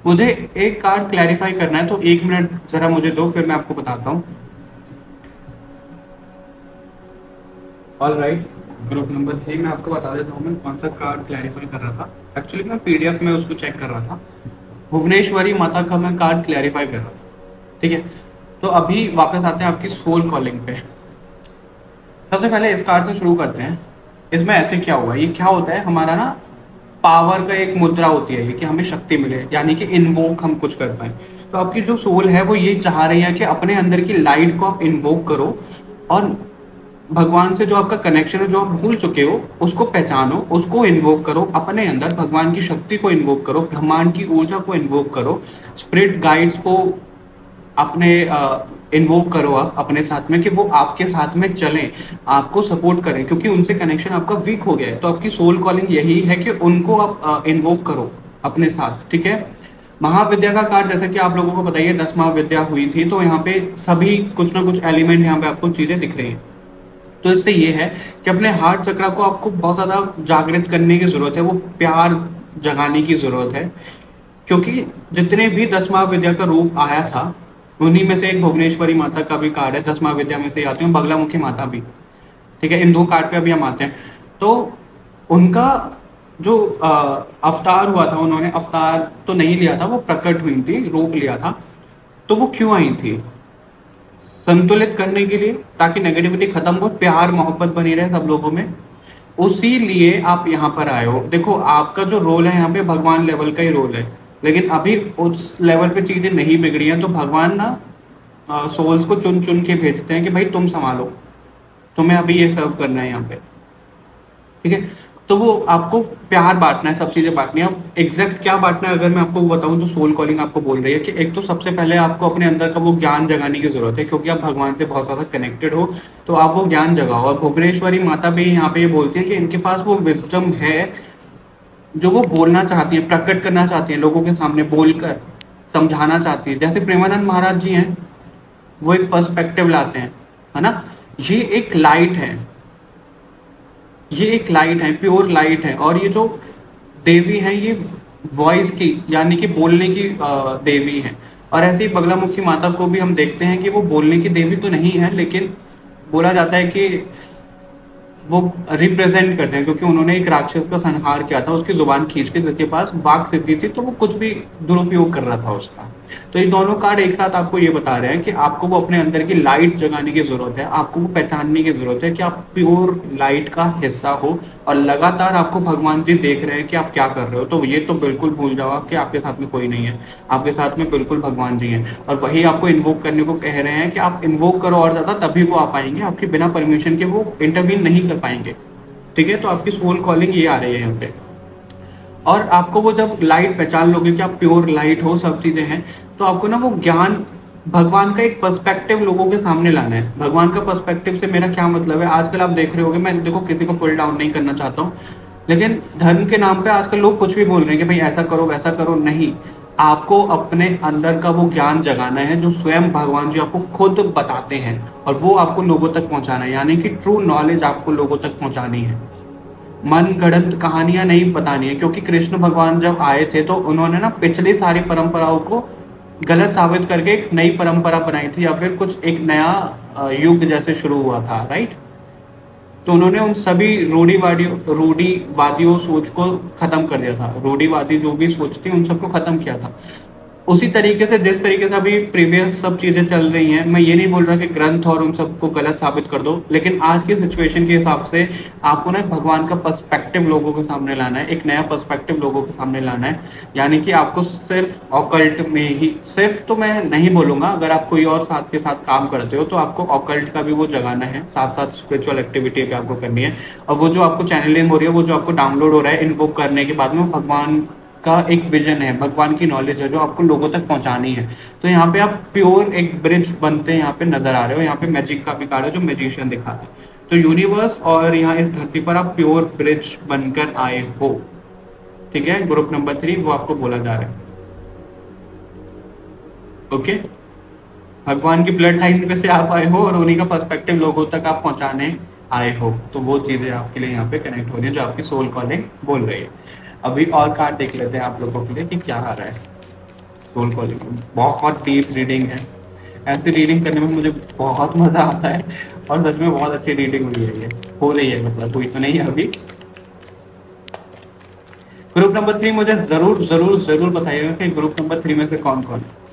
मुझे एक कार्ड क्लैरिफाई करना है, तो 1 मिनट जरा मुझे दो, फिर मैं आपको बताता हूँ। ऑल राइट, ग्रुप नंबर 3 मैं आपको बता देता हूँ मैं कौन सा कार्ड क्लैरिफाई कर रहा था। एक्चुअली मैं पीडीएफ में उसको चेक कर रहा था, भुवनेश्वरी माता का मैं कार्ड क्लैरिफाई कर रहा था, ठीक है। तो अभी वापस आते हैं आपकी सोल कॉलिंग पे। सबसे पहले इस कार्ड से शुरू करते हैं। इसमें ऐसे क्या हुआ, ये क्या होता है हमारा ना, पावर का एक मुद्रा होती है ये, कि हमें शक्ति मिले, यानी कि इन्वोक हम कुछ कर पाए। तो आपकी जो सोल है वो ये चाह रही है कि अपने अंदर की लाइट को आप इन्वोक करो, और भगवान से जो आपका कनेक्शन है, जो आप भूल चुके हो, उसको पहचानो, उसको इन्वोक करो अपने अंदर, भगवान की शक्ति को इन्वोक करो, ब्रह्मांड की ऊर्जा को इन्वोक करो, स्पिरिट गाइड्स को अपने इन्वोक करो आप अपने साथ में, कि वो आपके साथ में चलें, आपको सपोर्ट करें, क्योंकि उनसे कनेक्शन आपका वीक हो गया है। तो आपकी सोल कॉलिंग यही है कि उनको आप इन्वोक करो अपने साथ, ठीक है। महाविद्या का कार्ड, जैसे कि आप लोगों को बताइए 10 महाविद्या हुई थी, तो यहाँ पे सभी कुछ ना कुछ एलिमेंट यहाँ पे आपको चीजें दिख रही हैं। तो इससे ये है कि अपने हार्ट चक्र को आपको बहुत ज़्यादा जागृत करने की ज़रूरत है, वो प्यार जगाने की ज़रूरत है, क्योंकि जितने भी 10 महाविद्या का रूप आया था, उन्हीं में से एक भुवनेश्वरी माता का भी कार्ड है, 10 महाविद्या में से आती हूँ, बगलामुखी माता भी, ठीक है। इन 2 कार्ड पे अभी हम आते हैं। तो उनका जो अवतार हुआ था, उन्होंने अवतार तो नहीं लिया था, वो प्रकट हुई थी, रूप लिया था। तो वो क्यों आई थी, संतुलित करने के लिए, ताकि नेगेटिविटी खत्म हो, प्यार मोहब्बत बनी रहे सब लोगों में। उसी लिए आप यहाँ पर आए हो। देखो आपका जो रोल है यहाँ पे भगवान लेवल का ही रोल है, लेकिन अभी उस लेवल पे चीजें नहीं बिगड़ी हैं, तो भगवान ना सोल्स को चुन चुन के भेजते हैं कि भाई तुम संभालो, तुम्हें अभी ये सर्व करना है यहाँ पे, ठीक है। तो वो आपको प्यार बांटना है, सब चीजें बांटनी है। अब एग्जैक्ट क्या बांटना है अगर मैं आपको बताऊं, जो सोल कॉलिंग आपको बोल रही है, कि एक तो सबसे पहले आपको अपने अंदर का वो ज्ञान जगाने की जरूरत है, क्योंकि आप भगवान से बहुत ज्यादा कनेक्टेड हो, तो आप वो ज्ञान जगाओ। और भुवनेश्वरी माता भी यहाँ पे ये बोलती है कि इनके पास वो विजडम है जो वो बोलना चाहती है, प्रकट करना चाहती है, लोगों के सामने बोलकर समझाना चाहती है। जैसे प्रेमानंद महाराज जी हैं, वो एक पर्सपेक्टिव लाते हैं, है ना। ये एक लाइट है, ये एक लाइट है, प्योर लाइट है। और ये जो देवी है, ये वॉइस की, यानी कि बोलने की देवी है। और ऐसे ही बगलामुखी माता को भी हम देखते हैं कि वो बोलने की देवी तो नहीं है, लेकिन बोला जाता है कि वो रिप्रेजेंट करते हैं, क्योंकि उन्होंने एक राक्षस का संहार किया था, उसकी जुबान खींच के, जिसके पास वाक सिद्धि थी, तो वो कुछ भी दुरुपयोग कर रहा था उसका। तो ये दोनों कार्ड एक साथ आपको ये बता रहे हैं कि आपको वो अपने अंदर की लाइट जगाने की जरूरत है, आपको वो पहचानने की जरूरत है कि आप प्योर लाइट का हिस्सा हो, और लगातार आपको भगवान जी देख रहे हैं कि आप क्या कर रहे हो। तो ये तो बिल्कुल भूल जाओ आप कि आपके साथ में कोई नहीं है, आपके साथ में बिल्कुल भगवान जी हैं, और वही आपको इन्वोक करने को कह रहे हैं कि आप इन्वोक करो और ज्यादा, तभी वो आ पाएंगे। आपके बिना परमिशन के वो इंटरवीन नहीं कर पाएंगे, ठीक है। तो आपकी सोल कॉलिंग ये आ रही है यहाँ पे। और आपको वो जब लाइट पहचान लोगे कि आप प्योर लाइट हो, सब चीजें हैं, तो आपको ना वो ज्ञान, भगवान का एक पर्सपेक्टिव लोगों के सामने लाना है। भगवान का पर्सपेक्टिव से मेरा क्या मतलब है, आजकल आप देख रहे होगे, मैं देखो किसी को पुल डाउन नहीं करना चाहता हूँ, लेकिन धर्म के नाम पे आजकल लोग कुछ भी बोल रहे हैं कि भाई ऐसा करो वैसा करो। नहीं, आपको अपने अंदर का वो ज्ञान जगाना है जो स्वयं भगवान जी आपको खुद बताते हैं, और वो आपको लोगों तक पहुंचाना है, यानी कि ट्रू नॉलेज आपको लोगों तक पहुंचानी है। मन गढ़ंत कहानियां नहीं बतानी है, क्योंकि कृष्ण भगवान जब आए थे तो उन्होंने ना पिछली सारी परंपराओं को गलत साबित करके एक नई परंपरा बनाई थी, या फिर कुछ एक नया युग जैसे शुरू हुआ था, राइट। तो उन्होंने उन सभी रूढ़ीवादियों सोच को खत्म कर दिया था, रूढ़ीवादी जो भी सोच थी उन सबको खत्म किया था। उसी तरीके से जिस तरीके से अभी प्रीवियस सब चीजें चल रही हैं, मैं ये नहीं बोल रहा कि ग्रंथ और उन सबको गलत साबित कर दो, लेकिन आज की सिचुएशन के हिसाब से आपको ना भगवान का पर्सपेक्टिव लोगों के सामने लाना है, एक नया पर्सपेक्टिव लोगों के सामने लाना है। यानी कि आपको सिर्फ ऑकल्ट में ही, सिर्फ तो मैं नहीं बोलूंगा, अगर आप कोई और साथ के साथ काम करते हो तो आपको ऑकल्ट का भी वो जगाना है, साथ साथ स्पिरिचुअल एक्टिविटी भी आपको करनी है। और वो जो आपको चैनलिंग हो रही है, वो जो आपको डाउनलोड हो रहा है इन्वोक करने के बाद में, भगवान का एक विजन है, भगवान की नॉलेज है जो आपको लोगों तक पहुंचानी है। तो यहाँ पे आप प्योर एक ब्रिज बनते हैं यहाँ पे नजर आ रहे हो। यहाँ पे मैजिक का भी कार्ड है जो मैजिशियन दिखाते हैं। तो यूनिवर्स और यहाँ इस धरती पर आप प्योर ब्रिज बनकर आए हो, ठीक है। ग्रुप नंबर 3 वो आपको बोला जा रहा है, ओके। भगवान की ब्लड लाइन पे से आप आए हो और उन्हीं का पर्सपेक्टिव लोगों तक आप पहुंचाने आए हो। तो वो चीजें आपके लिए यहाँ पे कनेक्ट हो रही है जो आपकी सोल कॉलिंग बोल रही है। अभी और कार्ड देख लेते हैं आप लोगों के लिए कि क्या आ रहा है सोल कॉलिंग में। बहुत डीप रीडिंग है, ऐसी रीडिंग करने में मुझे बहुत मजा आता है और सच में बहुत अच्छी रीडिंग हुई है, ये हो रही है, मतलब कोई तो नहीं है अभी। ग्रुप नंबर 3 मुझे जरूर जरूर जरूर बताइएगा कि ग्रुप नंबर 3 में से कौन कौन है।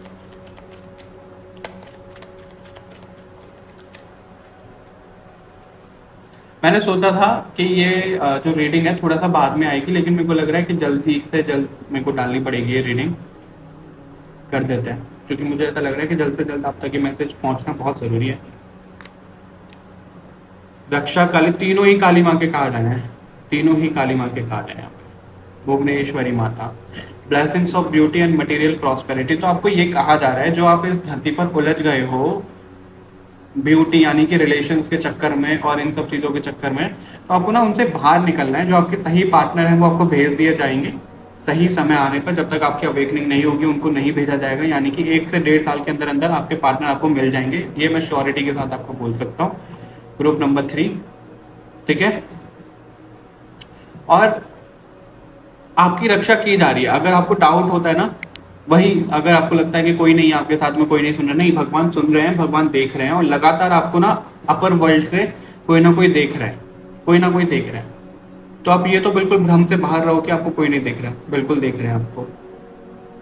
मैंने सोचा था कि ये जो रीडिंग है थोड़ा सा बाद में आएगी, लेकिन मेरे को लग रहा है कि जल्दी से जल्द मेरे को डालनी पड़ेगी, ये रीडिंग कर देते हैं, क्योंकि मुझे ऐसा लग रहा है कि जल्द से जल्द आप तक ये मैसेज पहुंचना बहुत जरूरी है। रक्षा काली, तीनों ही काली माँ के कार्ड आए हैं, तीनों ही काली माँ के कार्ड हैं। भुवनेश्वरी माता, blessings of beauty and material prosperity. तो आपको ये कहा जा रहा है जो आप इस धरती पर उलझ गए हो ब्यूटी यानी कि रिलेशंस के चक्कर में और इन सब चीज़ों के चक्कर में, तो आपको ना उनसे बाहर निकलना है। जो आपके सही पार्टनर हैं वो आपको भेज दिए जाएंगे सही समय आने पर। जब तक आपकी अवेकनिंग नहीं होगी उनको नहीं भेजा जाएगा, यानी कि 1 से 1.5 साल के अंदर अंदर आपके पार्टनर आपको मिल जाएंगे, ये मैं श्योरिटी के साथ आपको बोल सकता हूँ। ग्रुप नंबर 3, ठीक है। और आपकी रक्षा की जा रही है। अगर आपको डाउट होता है ना, वही अगर आपको लगता है कि कोई नहीं आपके साथ में, कोई नहीं सुन रहा, नहीं, भगवान सुन रहे हैं, भगवान देख रहे हैं, और लगातार आपको ना अपर वर्ल्ड से कोई ना कोई देख रहा है, कोई ना कोई देख रहा है। तो आप ये तो बिल्कुल भ्रम से बाहर रहो कि आपको कोई नहीं देख रहा, बिल्कुल देख रहे हैं आपको,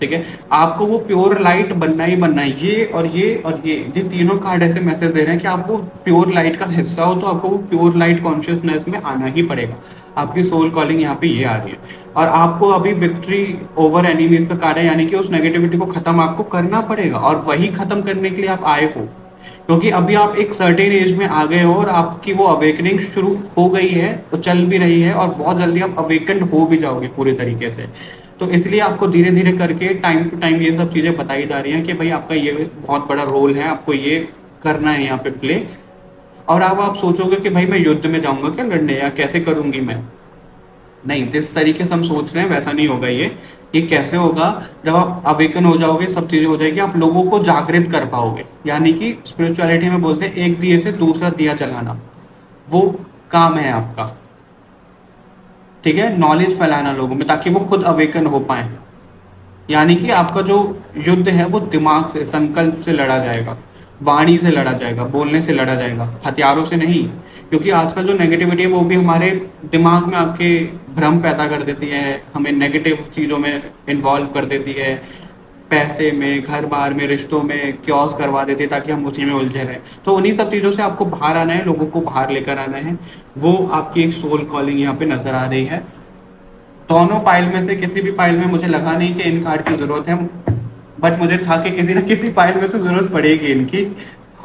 ठीक है। आपको वो प्योर लाइट बनना ही बनना है। ये और ये और ये तीनों कार्ड ऐसे मैसेज दे रहे हैं कि आप वो प्योर लाइट का हिस्सा हो, तो आपको वो प्योर लाइट कॉन्शियसनेस में आना ही पड़ेगा। आपकी सोल कॉलिंग यहाँ पे ये आ रही है, और आपको अभी विक्ट्री ओवर एनिमीज का कार्ड है, यानी कि उस नेगेटिविटी को खत्म आपको करना पड़ेगा, और वही खत्म करने के लिए आप आए हो, क्योंकि अभी आप एक सर्टेन एज में आ गए हो और आपकी वो अवेकनिंग शुरू हो गई है, तो चल भी रही है, और बहुत जल्दी आप अवेकन हो भी जाओगे पूरे तरीके से। तो इसलिए आपको धीरे धीरे करके टाइम टू टाइम ये सब चीज़ें बताई जा रही हैं कि भाई आपका ये बहुत बड़ा रोल है, आपको ये करना है यहाँ पे प्ले। और अब आप सोचोगे कि भाई मैं युद्ध में जाऊंगा क्या लड़ने, या कैसे करूंगी मैं, नहीं, जिस तरीके से हम सोच रहे हैं वैसा नहीं होगा। ये कैसे होगा, जब आप अवेकन हो जाओगे, सब चीजें हो जाएगी, आप लोगों को जागृत कर पाओगे। यानी कि स्पिरिचुअलिटी में बोलते हैं एक दिए से दूसरा दिया जलाना, वो काम है आपका, ठीक है। नॉलेज फैलाना लोगों में, ताकि वो खुद अवेकन हो पाए। यानी कि आपका जो युद्ध है वो दिमाग से, संकल्प से लड़ा जाएगा, वाणी से लड़ा जाएगा, बोलने से लड़ा जाएगा, हथियारों से नहीं। क्योंकि आजकल जो नेगेटिविटी है वो भी हमारे दिमाग में आपके भ्रम पैदा कर देती है, हमें नेगेटिव चीज़ों में इन्वॉल्व कर देती है, पैसे में, घर बार में, रिश्तों में क्योस करवा देती है, ताकि हम उसी में उलझे रहें। तो उन्हीं सब चीज़ों से आपको बाहर आना है, लोगों को बाहर लेकर आना है। वो आपकी एक सोल कॉलिंग यहाँ पे नजर आ रही है। दोनों पाइल में से किसी भी पाइल में मुझे लगा नहीं कि इन कार्ड की जरूरत है, बट मुझे था कि किसी ना किसी पाइल में तो जरूरत पड़ेगी इनकी,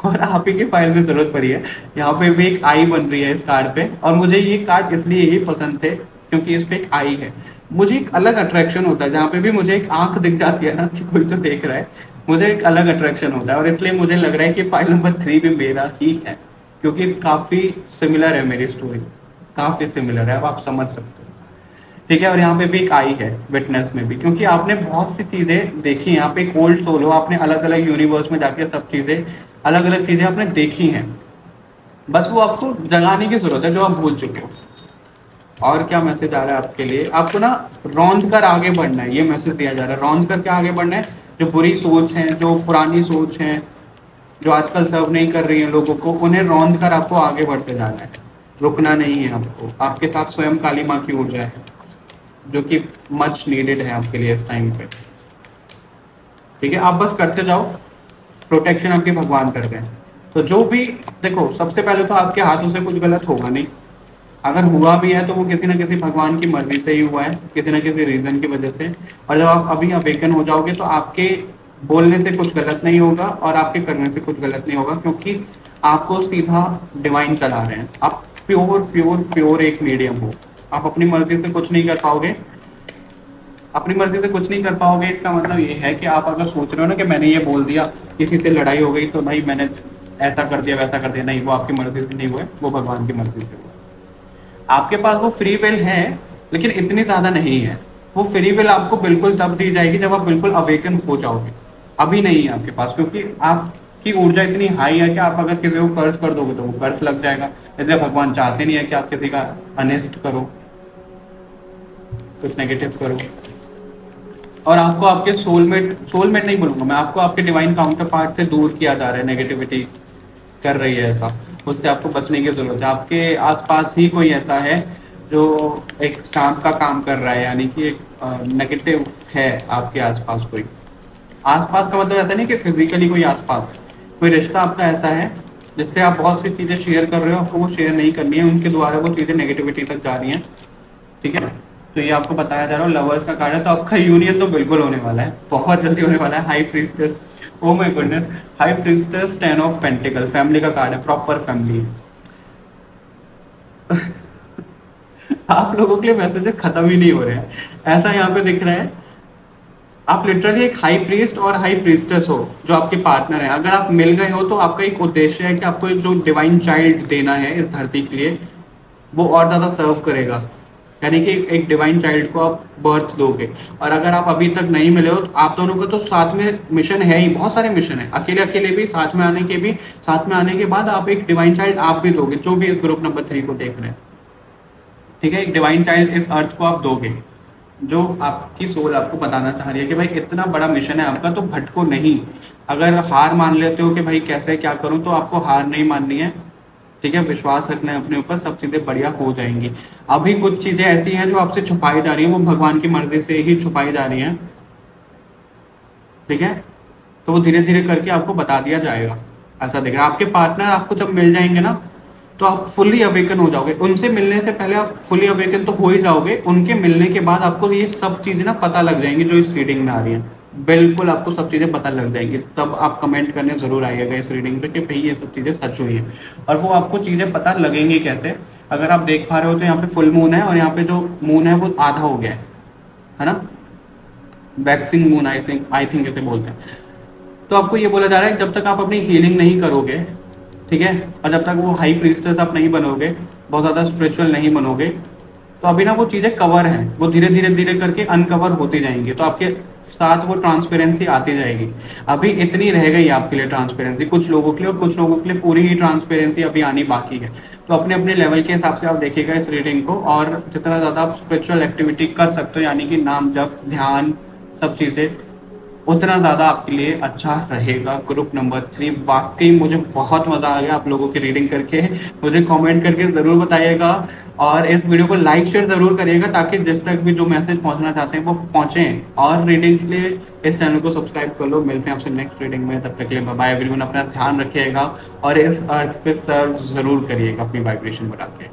और आप ही के पाइल में जरूरत पड़ी है। यहाँ पे भी एक आई बन रही है इस कार्ड पे, और मुझे ये कार्ड इसलिए ही पसंद थे क्योंकि इस पे एक आई है। मुझे एक अलग अट्रैक्शन होता है जहाँ पे भी मुझे एक आंख दिख जाती है ना कि कोई तो देख रहा है, मुझे एक अलग अट्रैक्शन होता है। और इसलिए मुझे लग रहा है कि पाइल नंबर 3 भी मेरा ही है, क्योंकि काफी सिमिलर है मेरी स्टोरी, काफी सिमिलर है, अब आप समझ सकते हो, ठीक है। और यहाँ पे भी एक आई है विटनेस में भी, क्योंकि आपने बहुत सी चीजें देखी। यहाँ पे एक ओल्ड सोल हो, आपने अलग अलग यूनिवर्स में जाके सब चीजें, अलग अलग चीजें आपने देखी हैं, बस वो आपको जगाने की जरूरत है जो आप भूल चुके हो। और क्या मैसेज आ रहा है आपके लिए, आपको ना रौंद कर आगे बढ़ना है, ये मैसेज दिया जा रहा है। रौंद करके आगे बढ़ना है। जो बुरी सोच है, जो पुरानी सोच है, जो आजकल सर्व नहीं कर रही है लोगों को, उन्हें रौंद कर आपको आगे बढ़ते जाना है, रुकना नहीं है आपको। आपके साथ स्वयं काली माँ की ऊर्जा है जो कि मच नीडेड है आपके लिए इस टाइम पे। ठीक है, आप बस करते जाओ, प्रोटेक्शन आपके भगवान कर रहे हैं। तो जो भी देखो, सबसे पहले तो आपके हाथों से कुछ गलत होगा नहीं, अगर हुआ भी है तो वो किसी ना किसी भगवान की मर्जी से ही हुआ है, किसी ना किसी रीजन की वजह से। और जब आप अभी अवेकन हो जाओगे तो आपके बोलने से कुछ गलत नहीं होगा और आपके करने से कुछ गलत नहीं होगा, क्योंकि आपको सीधा डिवाइन चला रहे हैं। आप प्योर प्योर प्योर एक मीडियम हो। आप अपनी मर्जी से कुछ नहीं कर पाओगे, अपनी मर्जी से कुछ नहीं कर पाओगे। इसका मतलब ये है कि आप अगर सोच रहे हो ना कि मैंने ये बोल दिया, किसी से लड़ाई हो गई तो भाई मैंने ऐसा कर दिया वैसा कर दिया, नहीं, वो आपकी मर्जी से नहीं हुआ है, वो भगवान की मर्जी से हुआ है। आपके पास वो फ्री विल है, लेकिन इतनी ज्यादा नहीं है। वो फ्री विल आपको बिल्कुल तब दी जाएगी जब आप बिल्कुल अवेकन हो जाओगे। अभी नहीं है आपके पास, क्योंकि आपकी ऊर्जा इतनी हाई है कि आप अगर किसी को कर्ज कर दोगे तो वो कर्ज लग जाएगा। इसलिए भगवान चाहते नहीं है कि आप किसी का अनिष्ट करो, कुछ नेगेटिव करो। और आपको आपके सोलमेट नहीं बोलूंगा मैं, आपको आपके डिवाइन काउंटर पार्ट से दूर किया जा रहा है। नेगेटिविटी कर रही है ऐसा, उससे आपको बचने की जरूरत है। आपके आसपास ही कोई ऐसा है जो एक सांप का काम कर रहा है, यानी कि एक नेगेटिव है आपके आसपास। कोई आसपास का मतलब ऐसा नहीं कि फिजिकली कोई आसपास, कोई रिश्ता आपका ऐसा है जिससे आप बहुत सी चीजें शेयर कर रहे हो, आपको वो शेयर नहीं करनी है, उनके द्वारा वो चीजें नेगेटिविटी तक जा रही हैं। ठीक है, तो ये आपको बताया जा रहा है लवर्स का कार्ड है, तो आपका यूनियन तो बिल्कुल होने वाला है, बहुत जल्दी होने वाला है। High priestess, oh my goodness, high priestess, 10 of pentacle, family का कार्ड है, प्रॉपर फैमिली। आप लोगों के लिए मैसेजेस खत्म ही नहीं हो रहे हैं, ऐसा यहाँ पे दिख रहा है। आप लिटरली एक हाई प्रीस्ट और हाई प्रीस्टेस हो जो आपके पार्टनर है। अगर आप मिल गए हो तो आपका एक उद्देश्य है कि आपको जो डिवाइन चाइल्ड देना है इस धरती के लिए, वो और ज्यादा सर्व करेगा। यानी कि एक डिवाइन चाइल्ड को आप बर्थ दोगे। और अगर आप अभी तक नहीं मिले हो तो आप दोनों का तो साथ में मिशन है ही, बहुत सारे मिशन है, अकेले अकेले भी, साथ में आने के भी। साथ में आने के बाद आप एक डिवाइन चाइल्ड आप भी दोगे, जो भी इस ग्रुप नंबर 3 को देख रहे हैं। ठीक है, एक डिवाइन चाइल्ड इस अर्थ को आप दोगे, जो आपकी सोल आपको बताना चाह रही है कि भाई इतना बड़ा मिशन है आपका, तो भटको नहीं। अगर हार मान लेते हो कि भाई कैसे क्या करूं, तो आपको हार नहीं माननी है। ठीक है, विश्वास रखना है अपने ऊपर, सब चीजें बढ़िया हो जाएंगी। अभी कुछ चीजें ऐसी हैं जो आपसे छुपाई जा रही है, वो भगवान की मर्जी से ही छुपाई जा रही है। ठीक है, तो वो धीरे धीरे करके आपको बता दिया जाएगा। ऐसा दिख रहा है। आपके पार्टनर आपको जब मिल जाएंगे ना, तो आप फुल्ली अवेकन हो जाओगे। उनसे मिलने से पहले आप फुल्ली अवेकन तो हो ही जाओगे, उनके मिलने के बाद आपको ये सब चीजें ना पता लग जाएंगी जो इस रीडिंग में आ रही हैं। बिल्कुल आपको सब चीजें पता लग जाएंगी, तब आप कमेंट करने जरूर आइएगा इस रीडिंग पे कि भाई ये सब चीजें सच हुई हैं। और वो आपको चीजें पता लगेंगी कैसे, अगर आप देख पा रहे हो तो यहाँ पे फुल मून है और यहाँ पे जो मून है वो आधा हो गया है ना, वैक्सिंग मून आई थिंक ऐसे बोलते हैं। तो आपको ये बोला जा रहा है जब तक आप अपनी हीलिंग नहीं करोगे, ठीक है, और जब तक वो हाई प्रीस्टेस आप नहीं बनोगे, बहुत ज़्यादा स्पिरिचुअल नहीं बनोगे, तो अभी ना वो चीज़ें कवर हैं, वो धीरे धीरे धीरे करके अनकवर होती जाएंगी। तो आपके साथ वो ट्रांसपेरेंसी आती जाएगी। अभी इतनी रह गई आपके लिए ट्रांसपेरेंसी, कुछ लोगों के लिए, और कुछ लोगों के लिए पूरी ही ट्रांसपेरेंसी अभी आनी बाकी है। तो अपने अपने लेवल के हिसाब से आप देखिएगा इस रीडिंग को, और जितना ज़्यादा आप स्पिरिचुअल एक्टिविटी कर सकते हो, यानी कि नाम जप, ध्यान, सब चीज़ें, उतना ज़्यादा आपके लिए अच्छा रहेगा। ग्रुप नंबर 3, वाकई मुझे बहुत मज़ा आ गया आप लोगों की रीडिंग करके। मुझे कमेंट करके ज़रूर बताइएगा, और इस वीडियो को लाइक शेयर ज़रूर करिएगा, ताकि जिस तक भी जो मैसेज पहुंचना चाहते हैं वो पहुंचें। और रीडिंग्स के लिए इस चैनल को सब्सक्राइब कर लो। मिलते हैं आपसे नेक्स्ट रीडिंग में, तब तक के लिए बाय एवरीवन। अपना ध्यान रखिएगा और इस अर्थ पे सर्व ज़रूर करिएगा अपनी वाइब्रेशन बढ़ा के।